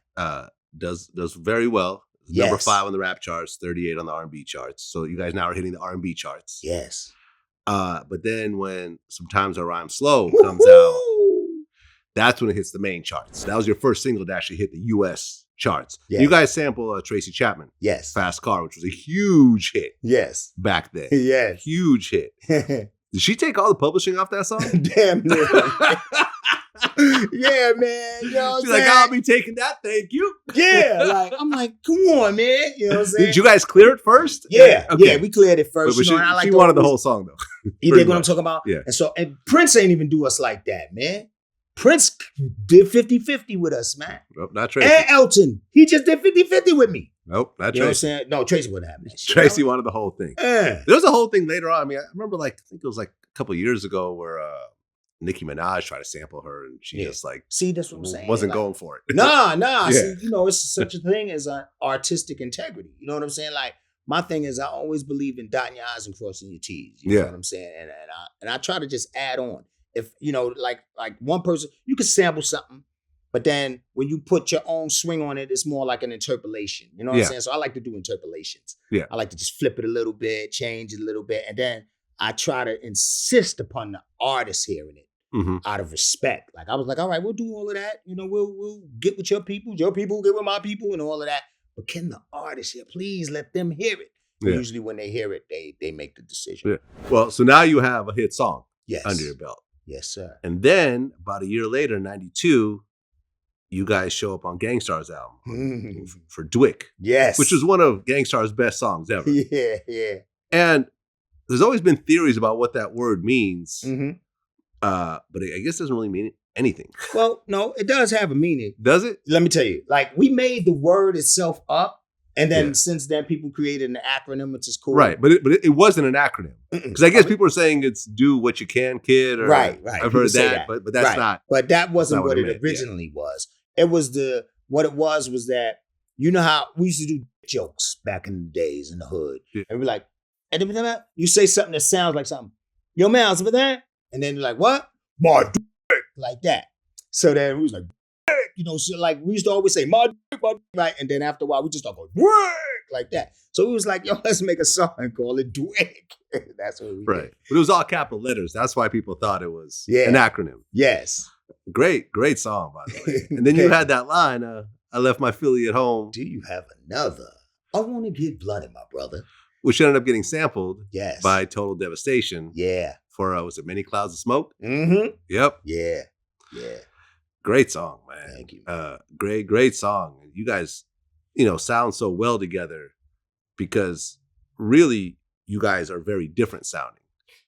Does very well. Yes. Number 5 on the rap charts, 38 on the R&B charts. So you guys now are hitting the R&B charts. Yes. But then when Sometimes I Rhyme Slow comes out, that's when it hits the main charts. That was your first single to actually hit the U.S. charts. Yes. You guys sample Tracy Chapman. Yes. Fast Car, which was a huge hit. Yes. Back then. Yes. Huge hit. Did she take all the publishing off that song? Damn near. Yeah, man. You know what I'm She's like, saying? I'll be taking that, thank you. Yeah, I'm like, come on, man. You know what I'm saying? Did you guys clear it first? Yeah, Okay. yeah, we cleared it first. But and I like she wanted the whole song, though. You dig what I'm talking about? Yeah. And Prince ain't even do us like that, man. Prince did 50-50 with us, man. Nope, not Tracy. And Elton, he just did 50-50 with me. Nope, not You know what I'm Tracy. saying? No, Tracy wouldn't have that shit. Tracy wanted the whole thing. Yeah. There was a whole thing later on. I mean, I remember I think it was like a couple of years ago where Nicki Minaj tried to sample her and she just like See, that's what I'm saying. wasn't Like, going for it. Nah. Yeah. See, it's such a thing as artistic integrity. You know what I'm saying? Like, my thing is I always believe in dotting your I's and crossing your T's. You know what I'm saying? And I try to just add on. If, like one person, you could sample something But then when you put your own swing on it, it's more like an interpolation. You know what I'm saying? So I like to do interpolations. Yeah. I like to just flip it a little bit, change it a little bit. And then I try to insist upon the artist hearing it out of respect. Like I was like, all right, we'll do all of that. You know, we'll get with your people get with my people and all of that. But can the artist hear? Please let them hear it. Yeah. Usually when they hear it, they make the decision. Yeah. Well, so now you have a hit song under your belt. Yes, sir. And then about a year later, 92, you guys show up on Gang Starr's album for Dwick. Yes. Which was one of Gang Starr's best songs ever. Yeah. And there's always been theories about what that word means. But I guess it doesn't really mean anything. Well, no, it does have a meaning. Does it? Let me tell you. Like, we made the word itself up. And then since then, people created an acronym, which is cool. Right. But it wasn't an acronym. Because I guess people are saying it's do what you can, kid. Or, right. I've heard that. But that's not. But that wasn't what it originally was. It was what it was that, you know how we used to do jokes back in the days in the hood. Yeah. And we're like, you say something that sounds like something. Yo, man, over there. And then you're like, what? My dick. Like that. So then we was like, you know, so like we used to always say, my dick, right? And then after a while, we just start going, like that. So it was like, yo, let's make a song and call it Dwick. That's what we did. But it was all capital letters. That's why people thought it was an acronym. Yes. Great song, by the way. And then you had that line, I left my Philly at home. Do you have another? I want to get blooded, my brother. Which ended up getting sampled by Total Devastation. Yeah. For, was it Many Clouds of Smoke? Mm-hmm. Yep. Yeah. Great song, man. Thank you. Great song. You guys, sound so well together because really you guys are very different sounding.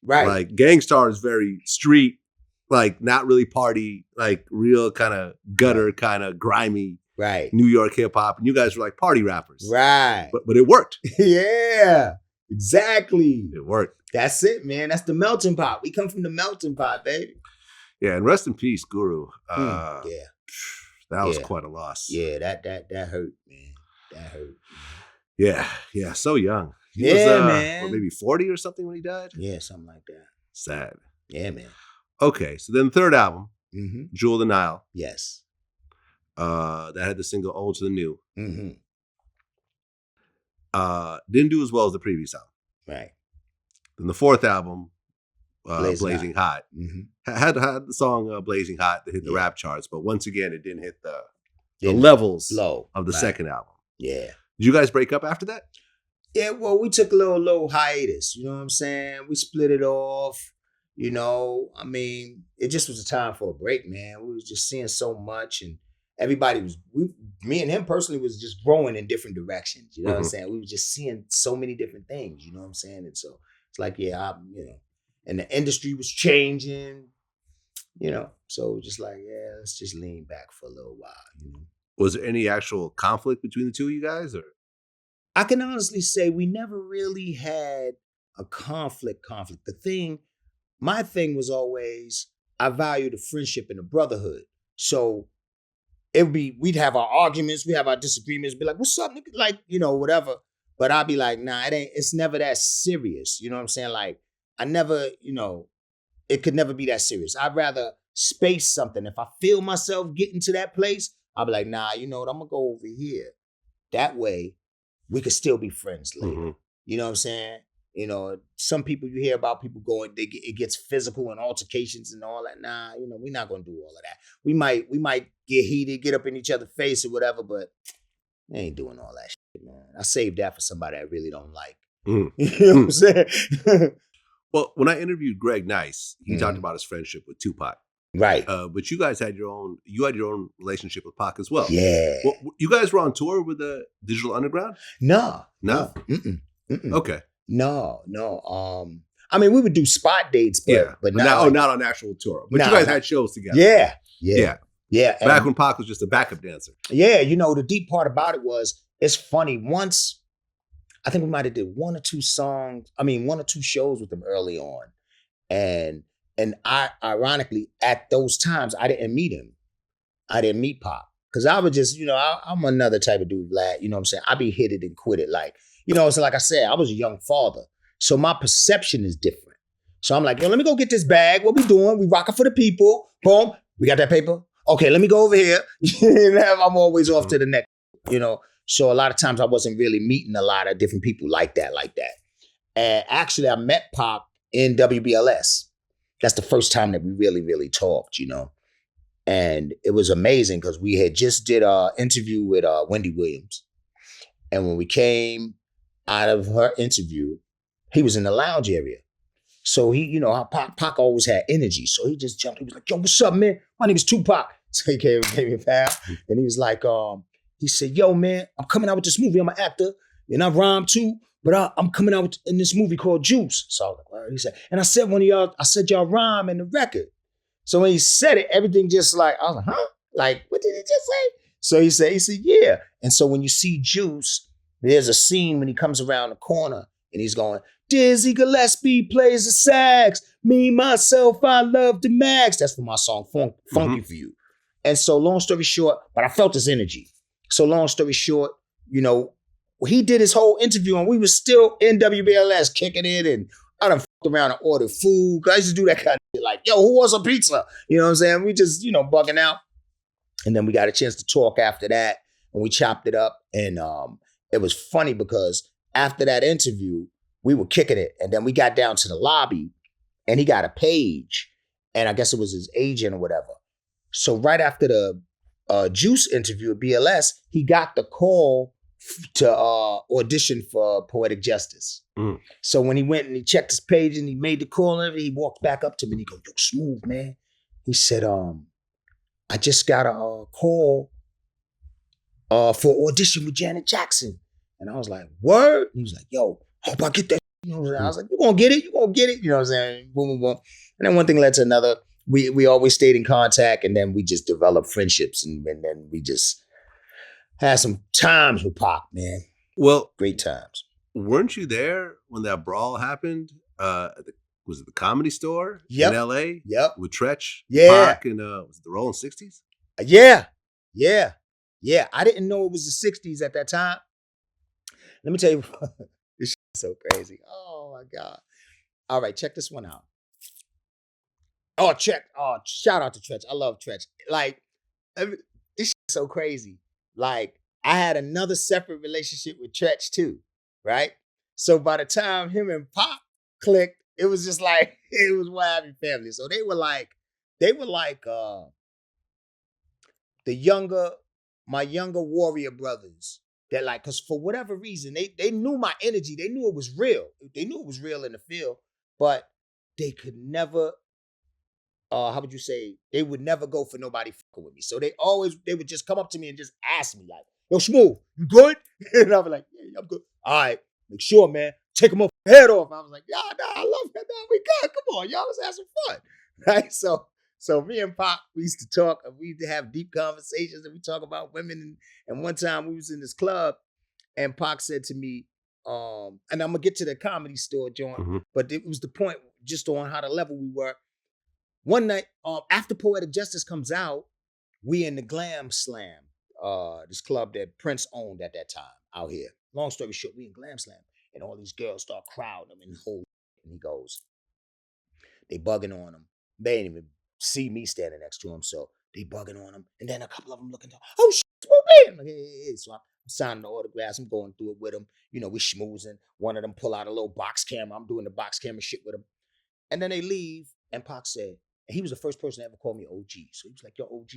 Right. Like Gang Starr is very street, like not really party, like real kind of gutter, kind of grimy, New York hip hop. And you guys were like party rappers. Right. But it worked. Yeah, exactly. It worked. That's it, man. That's the melting pot. We come from the melting pot, baby. Yeah, and rest in peace, Guru. That was quite a loss. Yeah, that hurt, man. That hurt. Yeah, so young. He was, man. Maybe 40 or something when he died? Yeah, something like that. Sad. Yeah, man. Okay, so then the third album, Jewel of the Nile. Yes. That had the single Old to the New. Mm-hmm. Didn't do as well as the previous album. Right. Then the fourth album, Blazing Hot. Had the song Blazing Hot that hit the rap charts, but once again, it didn't hit the levels of the second album. Yeah. Did you guys break up after that? Yeah, well, we took a little hiatus, you know what I'm saying? We split it off, I mean, it just was a time for a break, man. We was just seeing so much and everybody me and him personally was just growing in different directions, you know what I'm saying? We were just seeing so many different things, you know what I'm saying? And so it's like, and the industry was changing, so just like, let's just lean back for a little while, Was there any actual conflict between the two of you guys, or? I can honestly say we never really had a conflict. My thing was always, I value the friendship and the brotherhood. So we'd have our arguments, we have our disagreements, be like, what's up, nigga? Like, whatever. But I'd be like, nah, it's never that serious. You know what I'm saying? Like, I never, it could never be that serious. I'd rather space something. If I feel myself getting to that place, I'll be like, nah, you know what? I'm going to go over here. That way, we could still be friends later. You know what I'm saying? Some people you hear about people going, it gets physical and altercations and all that. Nah, we're not going to do all of that. We might get heated, get up in each other's face or whatever, but I ain't doing all that shit, man. I saved that for somebody I really don't like. You know what I'm saying? Well, when I interviewed Greg Nice, he talked about his friendship with Tupac. Right. But you guys had your own relationship with Pac as well. Yeah. Well, you guys were on tour with the Digital Underground? No. Okay. No. I mean, we would do spot dates, but not on actual tour. But you guys had shows together. Yeah. Back when Pac was just a backup dancer. Yeah, the deep part about it was, it's funny. Once, I think we might have did one or two shows with him early on. And I, ironically, at those times, I didn't meet him. I didn't meet Pac. Because I would just, I'm another type of dude, Vlad. You know what I'm saying? I be hit it and quit it. Like, so like I said, I was a young father. So my perception is different. So I'm like, let me go get this bag. What we doing? We rocking for the people. Boom. We got that paper. okay, let me go over here. I'm always off to the next, So a lot of times I wasn't really meeting a lot of different people like that. And actually I met Pac in WBLS. That's the first time that we really, really talked, And it was amazing because we had just did an interview with Wendy Williams. And when we came out of her interview, he was in the lounge area. So he, Pac always had energy. So he just jumped. He was like, yo, what's up, man? My name is Tupac. So he gave me a pound. And he was like, he said, yo, man, I'm coming out with this movie. I'm an actor and I rhyme too, but I'm coming out in this movie called Juice. So I was like, well, he said, and I said, y'all rhyme in the record. So when he said it, everything just like, I was like, huh? Like, what did he just say? So he said, yeah. And so when you see Juice, there's a scene when he comes around the corner and he's going, Dizzy Gillespie plays the sax. Me, myself, I love the max. That's for my song, Funky For You. And so long story short, but I felt his energy. So long story short, he did his whole interview and we were still in WBLS kicking it, and I done fucked around and ordered food. Cause I used to do that kind of shit like, yo, who wants a pizza? You know what I'm saying? We just, bugging out. And then we got a chance to talk after that and we chopped it up. And it was funny because after that interview, we were kicking it. And then we got down to the lobby and he got a page. And I guess it was his agent or whatever. So right after the Juice interview at BLS, he got the call to audition for Poetic Justice. Mm. So when he went and he checked his page and he made the call and everything, he walked back up to me and he goes, yo, Smooth, man. He said, I just got a call for audition with Janet Jackson. And I was like, word? He was like, yo, hope I get that. You know what I'm saying? I was like, you gonna get it? You gonna get it? You know what I'm saying? Boom, boom, boom. And then one thing led to another. We always stayed in contact, and then we just developed friendships, and then we just had some times with Pac, man. Well, great times. Weren't you there when that brawl happened? Was it the Comedy Store in L.A.? Yep. With Treach? Yeah. Pac and was it the Rolling 60s? Yeah. I didn't know it was the 60s at that time. Let me tell you, this shit is so crazy. Oh my God. All right, check this one out. Shout out to Treach. I love Treach. Like, this shit is so crazy. Like, I had another separate relationship with Treach too, right? So by the time him and Pac clicked, it was just like, it was one happy family. So they were like my younger warrior brothers that like, cause for whatever reason, they knew my energy. They knew it was real. They knew it was real in the field, but they could never, how would you say, they would never go for nobody fucking with me. So they would just come up to me and just ask me like, yo, Smooth, you good? And I'd be like, yeah, I'm good. All right, make sure, man, take him off the head off. I was like, nah, I love that. Nah, we good. Come on, y'all, let's have some fun. Right? So me and Pac, we used to talk, and we used to have deep conversations, and we talk about women. And one time we was in this club, and Pac said to me, and I'm gonna get to the Comedy Store joint, but it was the point just on how the level we were. One night, after Poetic Justice comes out, we in the Glam Slam, this club that Prince owned at that time out here. Long story short, we in Glam Slam, and all these girls start crowding him and whole. And he goes, they bugging on him. They ain't even see me standing next to him, so they bugging on him. And then a couple of them looking down, oh shit, I'm like, hey. So I'm signing the autographs, I'm going through it with him. We schmoozing. One of them pull out a little box camera. I'm doing the box camera shit with him. And then they leave, and Pac said, and he was the first person to ever call me OG. So he was like, yo, OG.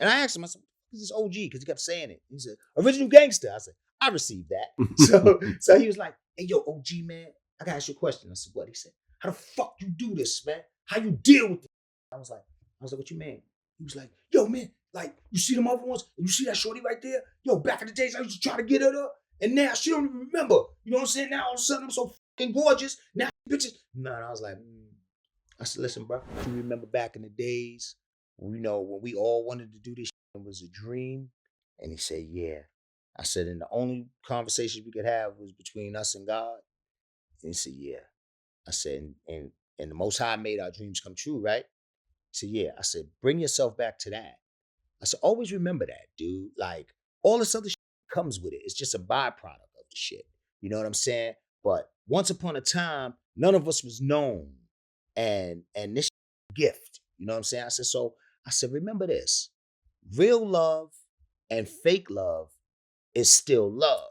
And I asked him, I said, what is this OG? Because he kept saying it. He said, original gangster. I said, I received that. So he was like, hey, yo, OG, man, I gotta ask you a question. I said, what? He said, how the fuck you do this, man? How you deal with it? I was like, what you mean? He was like, yo, man, like, you see them other ones? And you see that shorty right there? Yo, back in the days, I used to try to get her up. And now she don't even remember. You know what I'm saying? Now all of a sudden I'm so fucking gorgeous. Now bitches. No, and I was like, I said, listen, bro, you remember back in the days, when we all wanted to do this shit, it was a dream? And he said, yeah. I said, and the only conversation we could have was between us and God. And he said, yeah. I said, and the Most High made our dreams come true, right? He said, yeah. I said, bring yourself back to that. I said, always remember that, dude. Like, all this other shit comes with it. It's just a byproduct of the shit. You know what I'm saying? But once upon a time, none of us was known. And this gift, You know what I'm saying? I said, remember this. Real love and fake love is still love.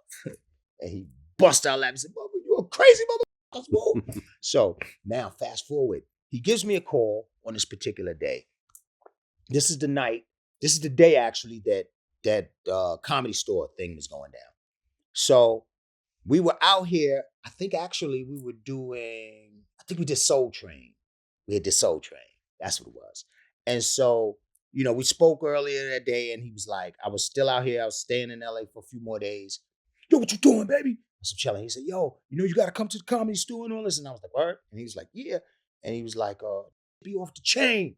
And he bust out laughing and said, "Mother, you a crazy motherfucker." So now fast forward. He gives me a call on this particular day. This is the night. This is the day actually that Comedy Store thing was going down. So we were out here. I think actually we did Soul Train. We did Soul Train. That's what it was. And so, we spoke earlier that day and he was like, I was still out here. I was staying in LA for a few more days. Yo, what you doing, baby? I was chilling. He said, yo, you got to come to the Comedy Store and all this. And I was like, word? And he was like, yeah. And he was like, be off the chain.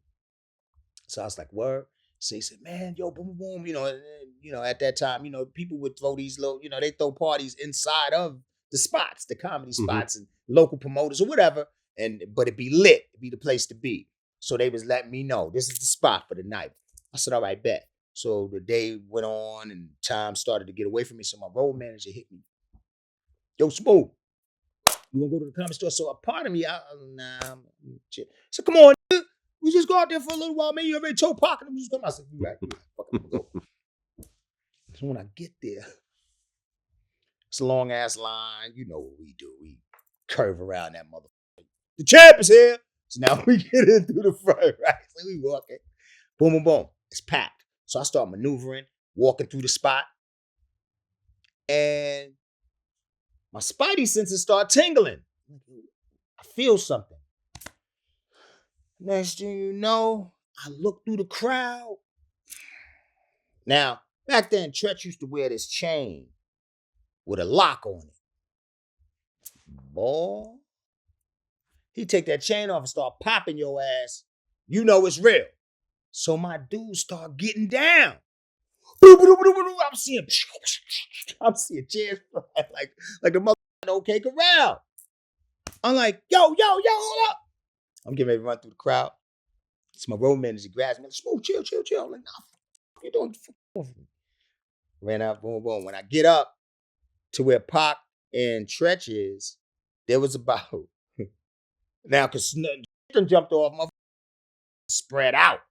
So I was like, word? So he said, man, yo, boom, boom, boom. At that time, people would throw these little, they throw parties inside of the spots, the comedy spots and local promoters or whatever. But it'd be lit. It'd be the place to be. So they was letting me know this is the spot for the night. I said, all right, bet. So the day went on and time started to get away from me. So my road manager hit me. Yo, Smooth, you want to go to the Comedy Store? So a part of me, I'm shit. So come on, dude. We just go out there for a little while. Man, you already told Pac and I'm just coming. I said, you right. Fuck, I'm gonna go. So when I get there, it's a long ass line. You know what we do. We curve around that motherfucker. The champ is here. So now we get in through the front, right? So we walking. Boom, boom, boom. It's packed. So I start maneuvering, walking through the spot. And my spidey senses start tingling. I feel something. Next thing you know, I look through the crowd. Now, back then, Treach used to wear this chain with a lock on it. Boy, he take that chain off and start popping your ass. You know it's real. So my dudes start getting down. I'm seeing chairs like the mother OK Corral. I'm like, yo, hold up. I'm getting ready to run through the crowd. It's my road manager grabs me. Smooth, chill. I'm like, nah, fuck you doing? Ran out, boom, boom. When I get up to where Pac and Treach is, there was about now because them jumped off, my spread out.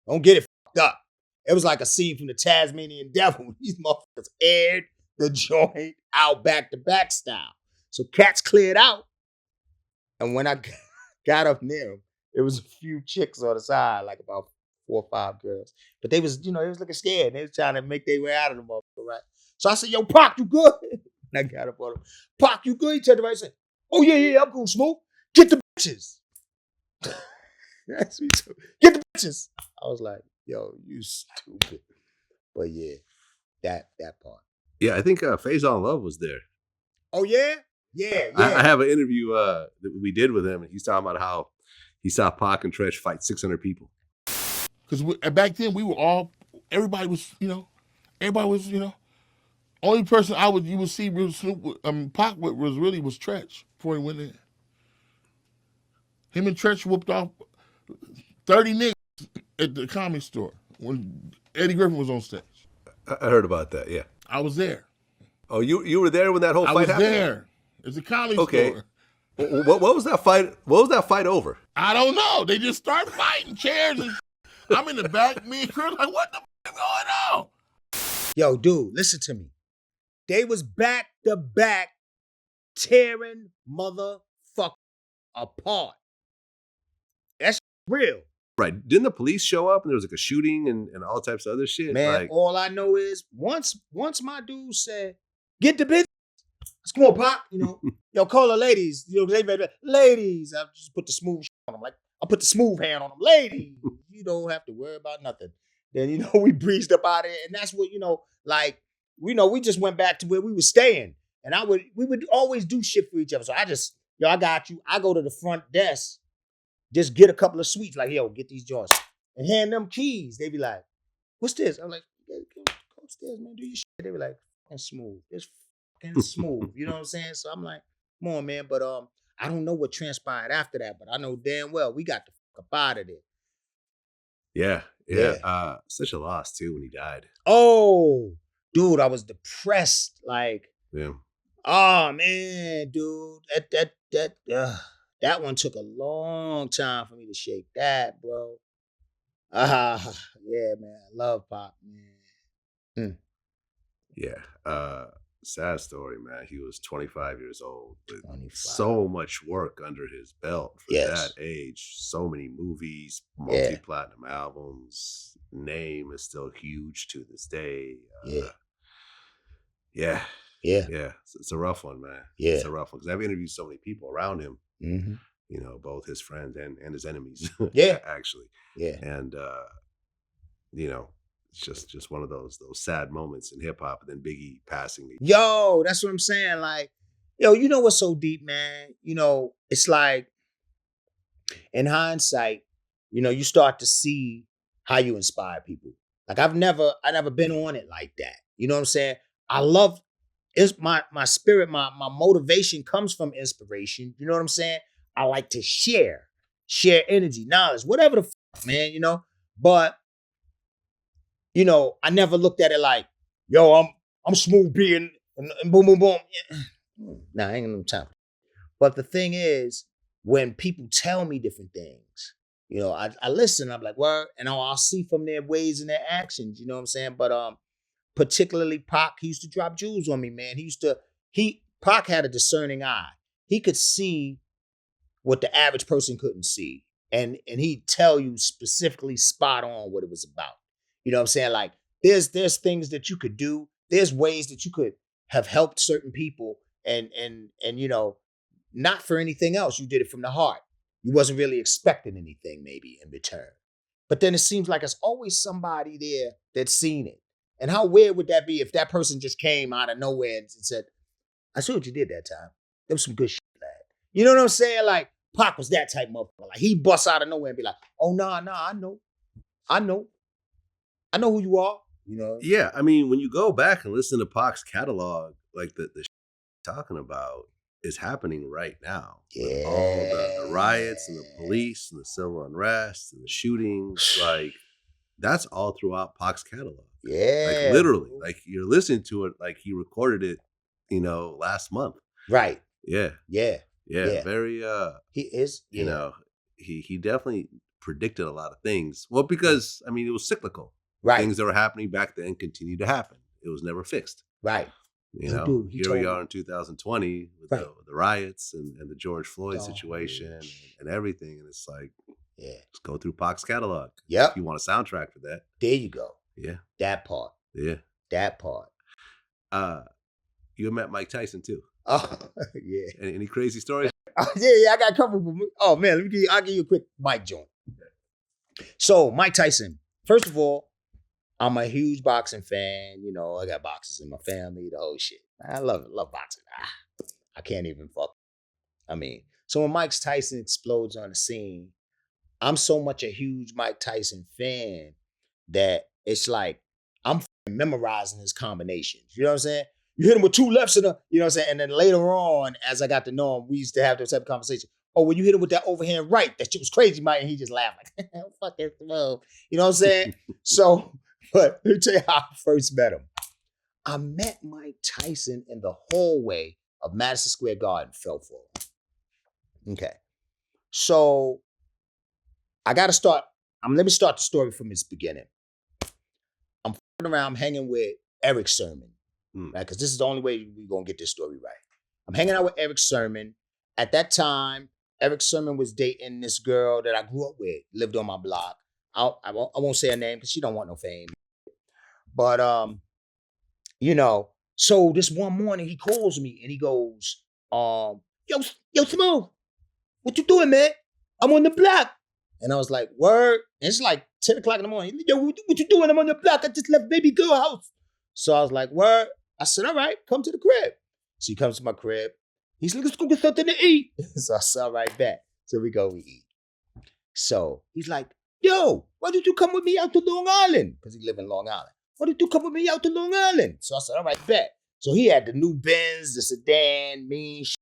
Don't get it fucked up. It was like a scene from the Tasmanian Devil. These motherfuckers aired the joint out back to back style. So cats cleared out. And when I got up near him, there was a few chicks on the side, like about 4 or 5 girls. But they was looking scared. They was trying to make their way out of the motherfucker, right? So I said, yo, Pac, you good? And I got up on him. Pac, you good? He turned around and said, oh, yeah, I'm cool, Smooth. Get the bitches. That's me too. Get the bitches. I was like, yo, you stupid. But yeah, that part. Yeah, I think Phase on Love was there. Oh, yeah? Yeah. I have an interview that we did with him, and he's talking about how he saw Pac and Treach fight 600 people. Because back then everybody was, only person you would see Pac with was Treach before he went in. Him and Treach whooped off 30 niggas at the Comedy Store when Eddie Griffin was on stage. I heard about that, yeah. I was there. Oh, you were there when that whole fight happened? I was there. It's a Comedy Store. What was that fight? What was that fight over? I don't know. They just start fighting chairs and I'm in the back. Me and Chris like, what the f is going on? Yo, dude, listen to me. They was back to back tearing motherfucker apart. That's real. Right. Didn't the police show up and there was like a shooting and all types of other shit? Man, all I know is once my dude said, get the bitch. Come on, Pac. Yo, call the ladies. Ladies. I just put the smooth on them. Like, I put the smooth hand on them. Ladies, you don't have to worry about nothing. Then, we breezed up out of it. And that's what, we just went back to where we were staying. And we would always do shit for each other. So I got you. I go to the front desk, just get a couple of sweets. Like, yo, get these joints. And hand them keys. They be like, what's this? I'm like, go upstairs, man. Do your shit. They be like, fucking Smooth. It's fucking Smooth. You know what I'm saying? So I'm like, come on, man. But I don't know what transpired after that. But I know damn well we got the fuck up out of there. Yeah. Such a loss, too, when he died. Oh, dude, I was depressed. Like, yeah. Oh, man, dude. That one took a long time for me to shake that, bro. Yeah, man. I love Pop, man. Yeah. Sad story, man. He was 25 years old with 25. so much work under his belt for Yes. that age. So many movies, Yeah. multi-platinum albums. Name is still huge to this day. Yeah. It's a rough one, man. Yeah. It's a rough one because I've interviewed so many people around him. Mm-hmm. You know, both his friends and his enemies. Yeah. Actually. Yeah. And you know, it's just one of those sad moments in hip hop. And then Biggie passing. Yo, that's what I'm saying. Like, yo, you know what's so deep, man? You know, it's like in hindsight, you know, you start to see how you inspire people. Like I never been on it like that. You know what I'm saying? I love it's my spirit, my motivation comes from inspiration. You know what I'm saying? I like to share energy, knowledge, whatever the fuck, man, you know? But you know, I never looked at it like, yo, I'm smooth being and boom, boom, boom. Nah, I ain't got no time. But the thing is, when people tell me different things, you know, I listen, I'm like, word, and I'll see from their ways and their actions, you know what I'm saying? But particularly Pac, he used to drop jewels on me, man. Pac had a discerning eye. He could see what the average person couldn't see. And he'd tell you specifically spot on what it was about. You know what I'm saying? Like, there's things that you could do. There's ways that you could have helped certain people and you know, not for anything else. You did it from the heart. You wasn't really expecting anything maybe in return. But then it seems like it's always somebody there that's seen it. And how weird would that be if that person just came out of nowhere and said, I see what you did that time. There was some good shit, lad. You know what I'm saying? Like, Pac was that type of motherfucker. Like, he busts out of nowhere and be like, oh, nah, I know who you are. You know? Yeah, I mean, when you go back and listen to Pac's catalog, like the shit talking about is happening right now. Yeah. With all the riots and the police and the civil unrest and the shootings, like, that's all throughout Pac's catalog. Yeah. Like, literally. Like, you're listening to it like he recorded it, you know, last month. Right. Yeah. Yeah. Very, he is, you know, he definitely predicted a lot of things. Well, because, I mean, it was cyclical. Right. Things that were happening back then continue to happen. It was never fixed. Right. You know, here we are in 2020 with the riots and the George Floyd situation and everything. And it's like, just go through Pac's catalog. Yep. If you want a soundtrack for that. There you go. Yeah. That part. Yeah. That part. You met Mike Tyson too. Oh, yeah. Any crazy stories? Oh, yeah, I got a couple. Oh, man, I'll give you a quick Mike joint. So, Mike Tyson, first of all, I'm a huge boxing fan. You know, I got boxers in my family, the whole shit. I love boxing. I can't even fuck. I mean, so when Mike Tyson explodes on the scene, I'm so much a huge Mike Tyson fan that it's like I'm memorizing his combinations. You know what I'm saying? You hit him with two lefts in you know what I'm saying? And then later on, as I got to know him, we used to have this type of conversation. Oh, when you hit him with that overhand right, that shit was crazy, Mike. And he just laughed like, fuck this move. You know what I'm saying? So, but let me tell you how I first met him. I met Mike Tyson in the hallway of Madison Square Garden, Felford. Okay. So I got to start. Let me start the story from its beginning. I'm around hanging with Eric Sermon, right? Because this is the only way we're going to get this story right. I'm hanging out with Eric Sermon. At that time, Eric Sermon was dating this girl that I grew up with, lived on my block. I won't say her name because she don't want no fame. But, you know, so this one morning he calls me and he goes, yo, Smooth, what you doing, man? I'm on the block. And I was like, word. And it's like 10 o'clock in the morning. Yo, what you doing? I'm on the block. I just left baby girl house. So I was like, word. I said, all right, come to the crib. So he comes to my crib. He's like, let's go get something to eat. So I said, all right, back. So we eat. So he's like, yo, why did you come with me out to Long Island? Because he live in Long Island. Why did you come with me out to Long Island? So I said, all right, bet. So he had the new Benz, the sedan, mean shit.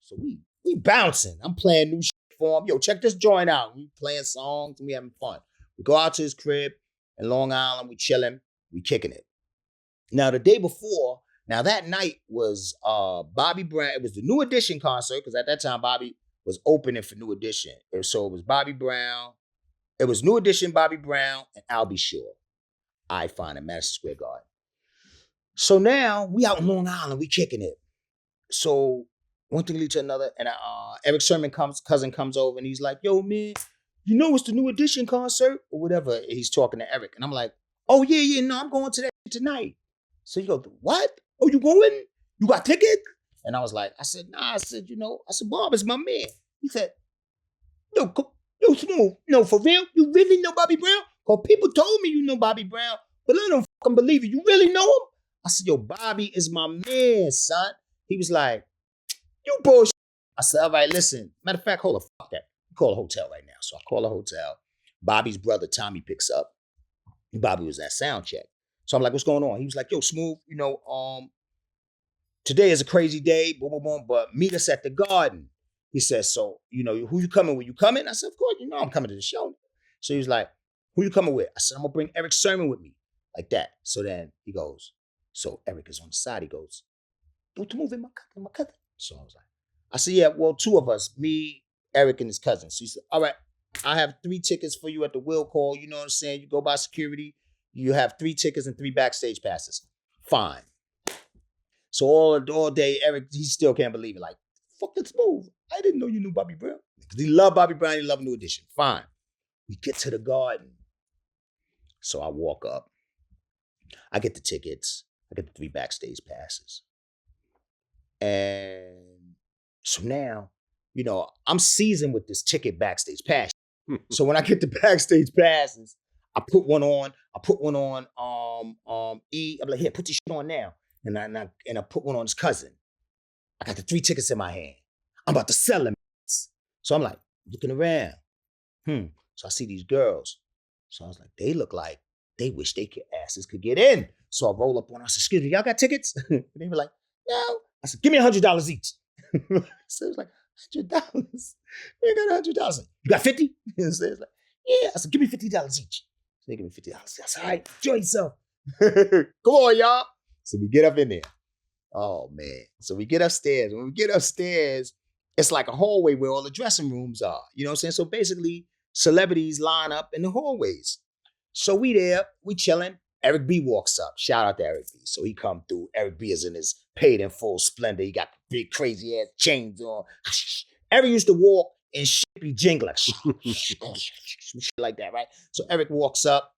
So we bouncing. I'm playing new shit for him. Yo, check this joint out. We playing songs and we having fun. We go out to his crib in Long Island. We chilling. We kicking it. Now, the day before, now that night was Bobby Brown. It was the New Edition concert because at that time, Bobby was opening for New Edition. So it was Bobby Brown. It was New Edition, Bobby Brown, and Albie Shore. I find in Madison Square Garden. So now we out in Long Island, we kicking it. So one thing leads to another, and Eric Sermon cousin comes over, and he's like, "Yo, man, you know it's the New Edition concert or whatever." He's talking to Eric, and I'm like, "Oh yeah, no, I'm going to that tonight." So you go, "What? Oh, you going? You got tickets?" And I was like, I said, "Nah." I said, Bob is my man. He said, "Yo, Smooth, no, for real? You really know Bobby Brown? Cause people told me you know Bobby Brown, but I don't fucking believe it. You really know him?" I said, "Yo, Bobby is my man, son." He was like, "You bullshit." I said, "All right, listen. Matter of fact, hold on, fuck that. Call a hotel right now." So I call a hotel. Bobby's brother, Tommy, picks up. Bobby was at sound check. So I'm like, "What's going on?" He was like, "Yo, Smooth, today is a crazy day, boom, boom, boom, but meet us at the Garden." He says, "So, who you coming with? You coming?" I said, "Of course, I'm coming to the show." So he was like, "Who you coming with?" I said, "I'm gonna bring Eric Sermon with me." Like that. So then he goes, so Eric is on the side. He goes, "Yo, to move in my cousin. So I said, "Yeah, well, two of us, me, Eric, and his cousin." So he said, "All right, I have 3 tickets for you at the will call. You know what I'm saying? You go by security. You have 3 tickets and 3 backstage passes." Fine. So all day, Eric, he still can't believe it. Like, fuck, that's Smooth. I didn't know you knew Bobby Brown. Because he loved Bobby Brown, he loved New Edition. Fine. We get to the Garden. So I walk up. I get the tickets. I get the 3 backstage passes. And so now, I'm seasoned with this ticket backstage pass. So when I get the backstage passes, I put one on. I'm like, "Here, put this shit on now." And I put one on his cousin. I got the 3 tickets in my hand. I'm about to sell them. So I'm like, looking around. So I see these girls. So I was like, they look like they wish they asses could get in. So I roll up on them. I said, "Excuse me, y'all got tickets?" And they were like, "No." I said, "Give me $100 each." So it was like, $100? You got $100. "You got 50? So it was like, "Yeah." I said, "Give me $50 each." So they give me $50. I said, "All right, enjoy yourself." Come on, y'all. So we get up in there. Oh, man. So we get upstairs. When we get upstairs, it's like a hallway where all the dressing rooms are. You know what I'm saying? So basically, celebrities line up in the hallways. So we there, we chilling. Eric B walks up. Shout out to Eric B. So he come through. Eric B is in his paid in full splendor. He got big crazy ass chains on. Eric used to walk and shit be jingling. Shit like that, right? So Eric walks up.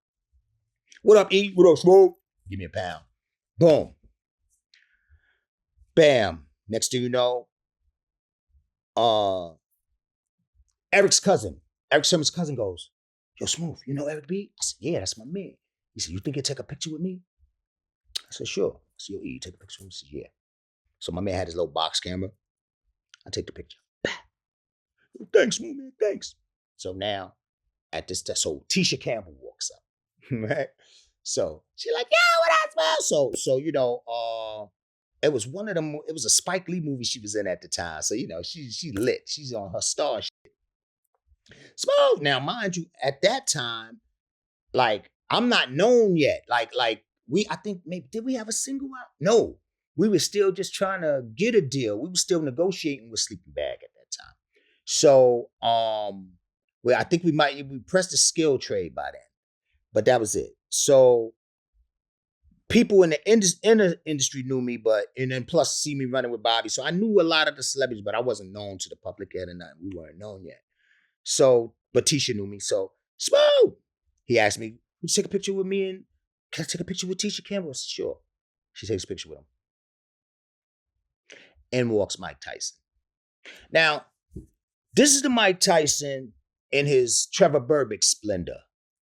"What up, E? What up, Smoke? Give me a pound." Boom. Bam. Next thing you know, Eric Sermon's cousin goes, "Yo, Smooth, you know Eric B?" I said, "Yeah, that's my man." He said, "You think you'll take a picture with me?" I said, "Sure." I said, "Yo, E, you take a picture with me?" He said, "Yeah." So my man had his little box camera. I take the picture. "Thanks, Smooth, man, thanks." So now, so Tisha Campbell walks up, right? So she like, "Yo, what up, Smooth?" So it was one of them. It was a Spike Lee movie she was in at the time. So she lit. She's on her star shit. Smooth. Now, mind you, at that time, like I'm not known yet. Like I think maybe did we have a single out? No, we were still just trying to get a deal. We were still negotiating with Sleeping Bag at that time. So I think we pressed the skill trade by then, but that was it. So people in the industry knew me, and then plus see me running with Bobby. So I knew a lot of the celebrities, but I wasn't known to the public yet or nothing. We weren't known yet. So, but Tisha knew me. So, Smooth, he asked me, "Would you take a picture with me? And can I take a picture with Tisha Campbell?" I said, "Sure." She takes a picture with him. And walks Mike Tyson. Now, this is the Mike Tyson in his Trevor Berbick splendor.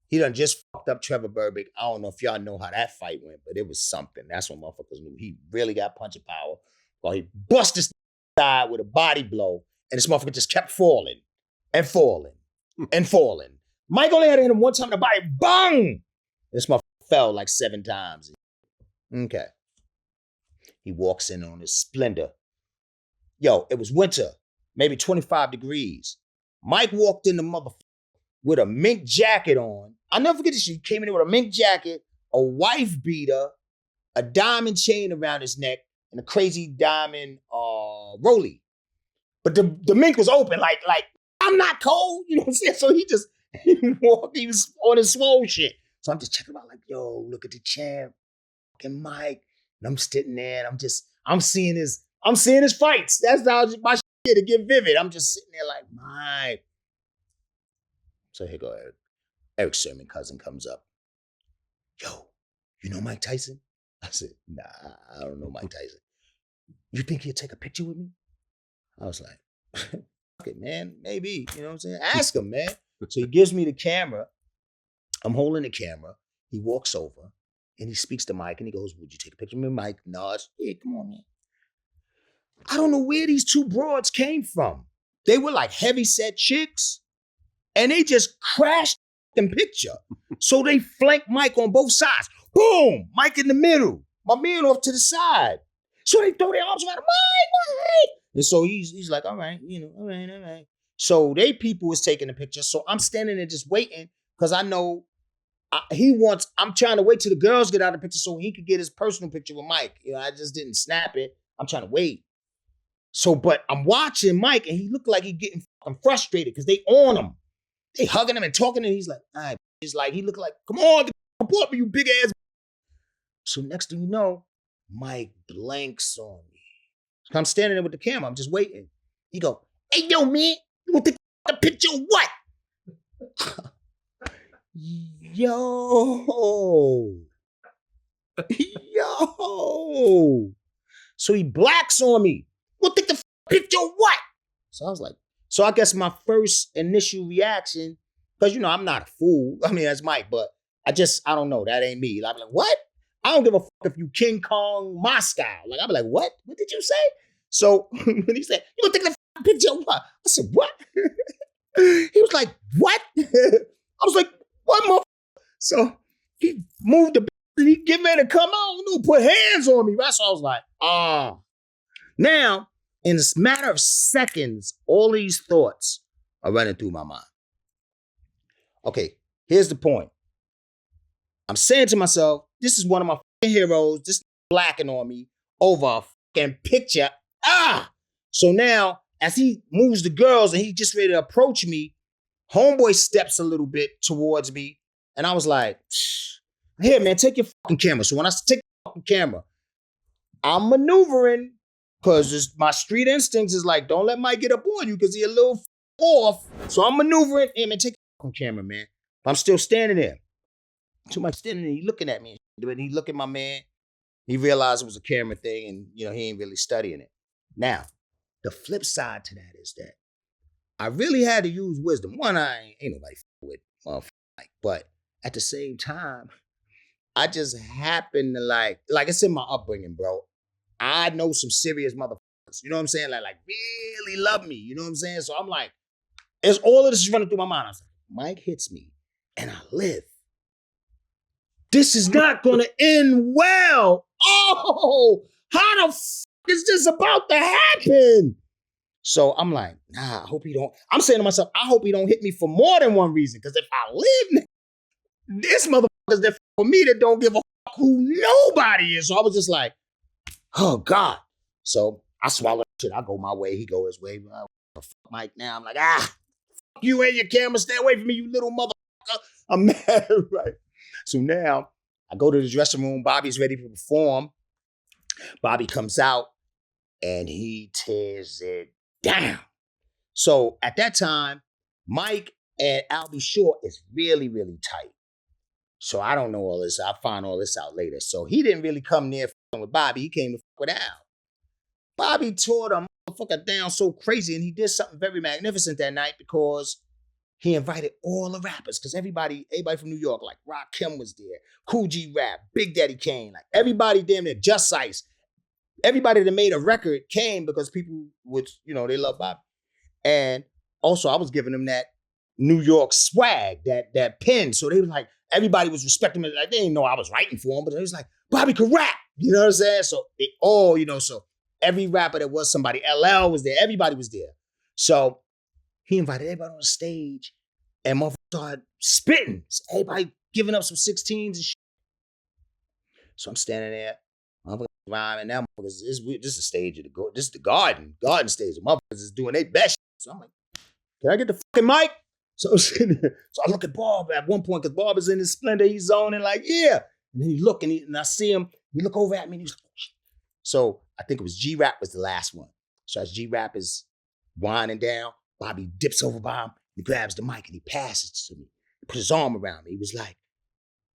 He done just fucked up Trevor Berbick. I don't know if y'all know how that fight went, but it was something. That's when motherfuckers knew he really got punching power. Well, he bust his side with a body blow, and this motherfucker just kept falling and falling and falling. Mike only had to hit him one time in the body. Bang! This motherfucker fell like 7 times. Okay. He walks in on his splendor. Yo, it was winter, maybe 25 degrees. Mike walked in the motherfucker with a mink jacket on. I'll never forget this shit. He came in there with a mink jacket, a wife beater, a diamond chain around his neck, and a crazy diamond rollie. But the mink was open, like I'm not cold, you know what I'm saying? So he was on his swole shit. So I'm just checking out like, yo, look at the champ, fucking Mike. And I'm sitting there and I'm seeing his fights. That's how my shit to get vivid. I'm just sitting there like, Mike. So here go Eric. Eric's Sherman cousin comes up. Yo, you know Mike Tyson? I said, nah, I don't know Mike Tyson. You think he'll take a picture with me? I was like, fuck it, man, maybe, you know what I'm saying? Ask him, man. So he gives me the camera. I'm holding the camera. He walks over and he speaks to Mike and he goes, would you take a picture with me? Mike nods. Yeah, come on, man. I don't know where these two broads came from. They were like heavy-set chicks and they just crashed the picture. So they flanked Mike on both sides. Boom! Mike in the middle. My man off to the side. So they throw their arms around him. Mike! And so he's like, all right, all right. So they people was taking the picture. So I'm standing there just waiting because I know I'm trying to wait till the girls get out of the picture so he could get his personal picture with Mike. I just didn't snap it. I'm trying to wait. So, but I'm watching Mike and he looked like he getting fucking frustrated because they on him. They hugging him and talking and he's like, all right. He's like, he looked like, come on, report me, you big ass. So next thing you know, Mike blanks on me. I'm standing there with the camera. I'm just waiting. He go, hey, yo, man, you want to take a picture of what? Yo. So he blacks on me. We'll take the picture of what? So I was like, so I guess my first initial reaction, because, I'm not a fool. I mean, that's Mike, but I don't know. That ain't me. I'm like, what? I don't give a fuck if you King Kong my style. Like, I'm like, what? What did you say? So when he said, you gonna take the picture of what? I said, what? He was like, what? I was like, what, motherfucker? So he moved the and he get ready to come out, put hands on me. Right? So I was like, Now, in a matter of seconds, all these thoughts are running through my mind. Okay, here's the point. I'm saying to myself, this is one of my heroes. This blacking on me over a fucking picture. So now, as he moves the girls and he just ready to approach me, homeboy steps a little bit towards me. And I was like, here, man, take your fucking camera. So when I take the fucking camera, I'm maneuvering because my street instincts is like, don't let Mike get up on you because he a little off. So I'm maneuvering. Hey, man, take your fucking camera, man. I'm still standing there. So Mike standing there, he looking at me. When he look at my man, he realized it was a camera thing and, he ain't really studying it. Now, the flip side to that is that I really had to use wisdom. One, I ain't nobody with Mike, but at the same time, I just happen to like it's in my upbringing, bro. I know some serious motherfuckers, you know what I'm saying? Like really love me, you know what I'm saying? So I'm like, as all of this is running through my mind, I was like, Mike hits me and I live. This is not gonna end well. Oh, how the fuck is this about to happen? So I'm like, nah, I hope he don't. I'm saying to myself, I hope he don't hit me for more than one reason. Because if I live, this motherfucker's there for me that don't give a fuck who nobody is. So I was just like, oh God. So I swallowed shit. I go my way. He go his way. Fuck Mike now. I'm like, fuck you and your camera. Stay away from me, you little motherfucker. I'm mad, right? So now I go to the dressing room. Bobby's ready to perform. Bobby comes out and he tears it down. So at that time, Mike and Albie Short is really, really tight. So I don't know all this. I'll find all this out later. So he didn't really come near with Bobby. He came to with Al. Bobby tore the motherfucker down so crazy, and he did something very magnificent that night because he invited all the rappers. Because everybody from New York, like Rakim was there, Cool G Rap, Big Daddy Kane, like everybody damn near, Just Ice. Everybody that made a record came because people would, they love Bobby. And also I was giving them that New York swag, that pen. So they was like, everybody was respecting me. Like, they didn't know I was writing for them, but they was like, Bobby could rap. You know what I'm saying? So they all, so every rapper that was somebody, LL was there, everybody was there. So he invited everybody on the stage and motherfuckers started spitting. So everybody giving up some 16s and shit. So I'm standing there. rhyming. Now motherfuckers, this is the stage of this is the garden stage. The motherfuckers is doing their best shit. So I'm like, can I get the fucking mic? So I'm sitting there. So I look at Bob at one point because Bob is in his splendor. He's zoning like, yeah. And then he look and I see him. He look over at me and he's like, oh, shit. So I think it was G-Rap was the last one. So as G-Rap is winding down, Bobby dips over by him. He grabs the mic and he passes it to me. He put his arm around me. He was like,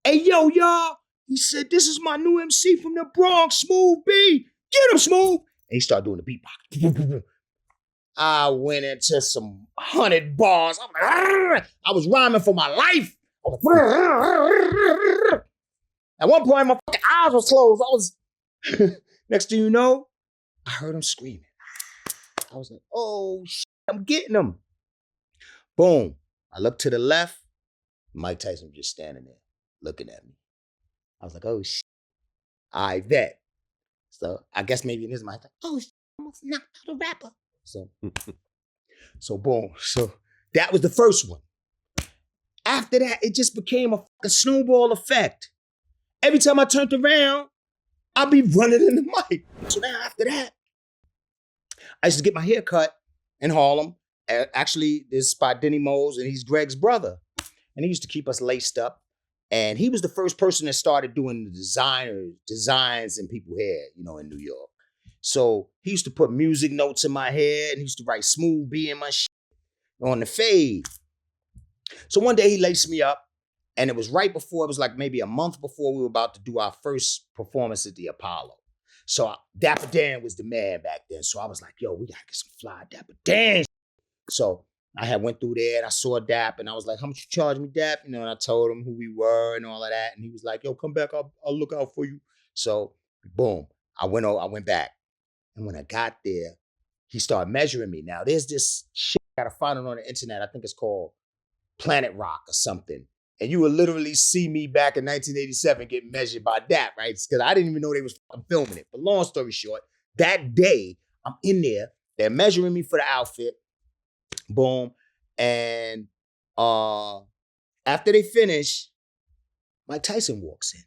hey, yo, y'all. He said, this is my new MC from the Bronx, Smooth B. Get him, Smooth. And he started doing the beatbox. I went into some 100 bars. I'm like, argh! I was rhyming for my life. I was like, at one point, my fucking eyes was closed. I was, next thing you know, I heard him screaming. I was like, oh, shit, I'm getting him. Boom. I looked to the left. Mike Tyson was just standing there looking at me. I was like, oh, shit. I bet. So I guess maybe in his mind, like, oh, shit, I almost knocked out a rapper. So boom. So that was the first one. After that, it just became a snowball effect. Every time I turned around, I'd be running in the mic. So now after that, I used to get my hair cut in Harlem. Actually, this spot Denny Mo's, and he's Greg's brother. And he used to keep us laced up. And he was the first person that started doing the designs in people's hair, in New York. So he used to put music notes in my hair, and he used to write Smooth B in my shit on the fade. So one day he laced me up, and it was right before, it was like maybe a month before we were about to do our first performance at the Apollo. So Dapper Dan was the man back then. So I was like, yo, we gotta get some fly Dapper Dan. So I had went through there and I saw Dap and I was like, how much you charge me, Dap? And I told him who we were and all of that. And he was like, yo, come back, I'll look out for you. So boom, I went back. And when I got there, he started measuring me. Now there's this shit, I gotta find it on the internet. I think it's called Planet Rock or something. And you would literally see me back in 1987 get measured by Dap, right? Because I didn't even know they was fucking filming it. But long story short, that day, I'm in there, they're measuring me for the outfit. Boom. And after they finish, Mike Tyson walks in.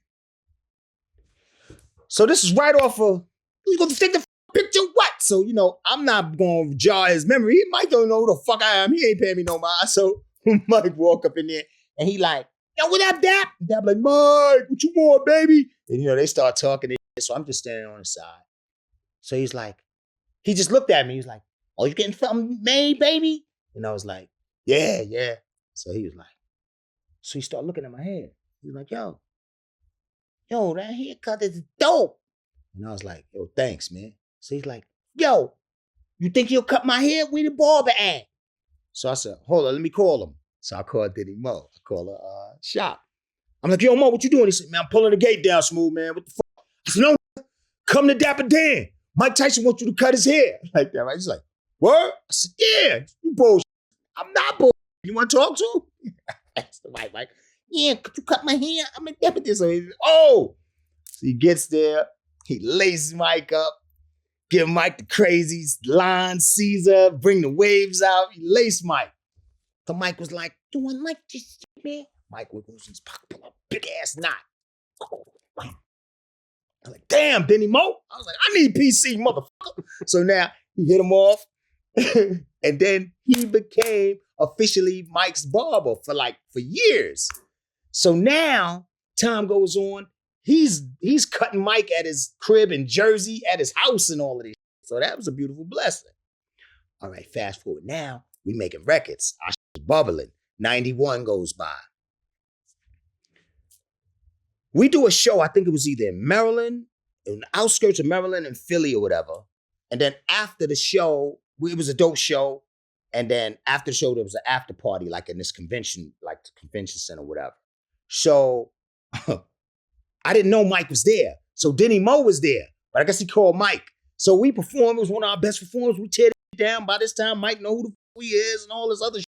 So this is right off of, you gonna take the picture what? So, I'm not gonna jar his memory. Mike don't know who the fuck I am. He ain't paying me no mind. So Mike walk up in there and he like, yo, what up, Dap? And Dap like, Mike, what you want, baby? And they start talking. So I'm just standing on the side. So he's like, he just looked at me. He's like, oh, you getting something made, baby? And I was like, yeah. So he was like, so he started looking at my hair. He was like, yo, that haircut is dope. And I was like, yo, thanks, man. So he's like, yo, you think you'll cut my hair? Where the barber at? So I said, hold on, let me call him. So I called Denny Mo. I called her shop. I'm like, yo, Mo, what you doing? He said, man, I'm pulling the gate down, Smooth, man. What the fuck? I said, no, come to Dapper Dan. Mike Tyson wants you to cut his hair. Like that, right? He's like, what? I said, yeah, you bullshit. I'm not bullshit. You want to talk to? That's the Mike. Yeah, could you cut my hair? I'm in Dapper Dan. So he's like, oh. So he gets there. He laces Mike up. Give Mike the crazy line, Caesar, bring the waves out. He laced Mike. So Mike was like, you want Mike this shit, man? Mike goes in his pocket, pull a big ass knot. I was like, damn, Denny Mo. I was like, I need PC, motherfucker. So now he hit him off. And then he became officially Mike's barber for years. So now time goes on. He's cutting Mike at his crib in Jersey, at his house and all of this. So that was a beautiful blessing. All right, fast forward. Now we making records. Our shit is bubbling. 91 goes by. We do a show, I think it was either in Maryland, in the outskirts of Maryland and Philly or whatever. And then after the show, it was a dope show. And then after the show, there was an after party, like in this convention, like the convention center or whatever. So I didn't know Mike was there. So Denny Mo was there. But I guess he called Mike. So we performed. It was one of our best performances. We tear it down. By this time, Mike know who the fuck he is and all this other shit.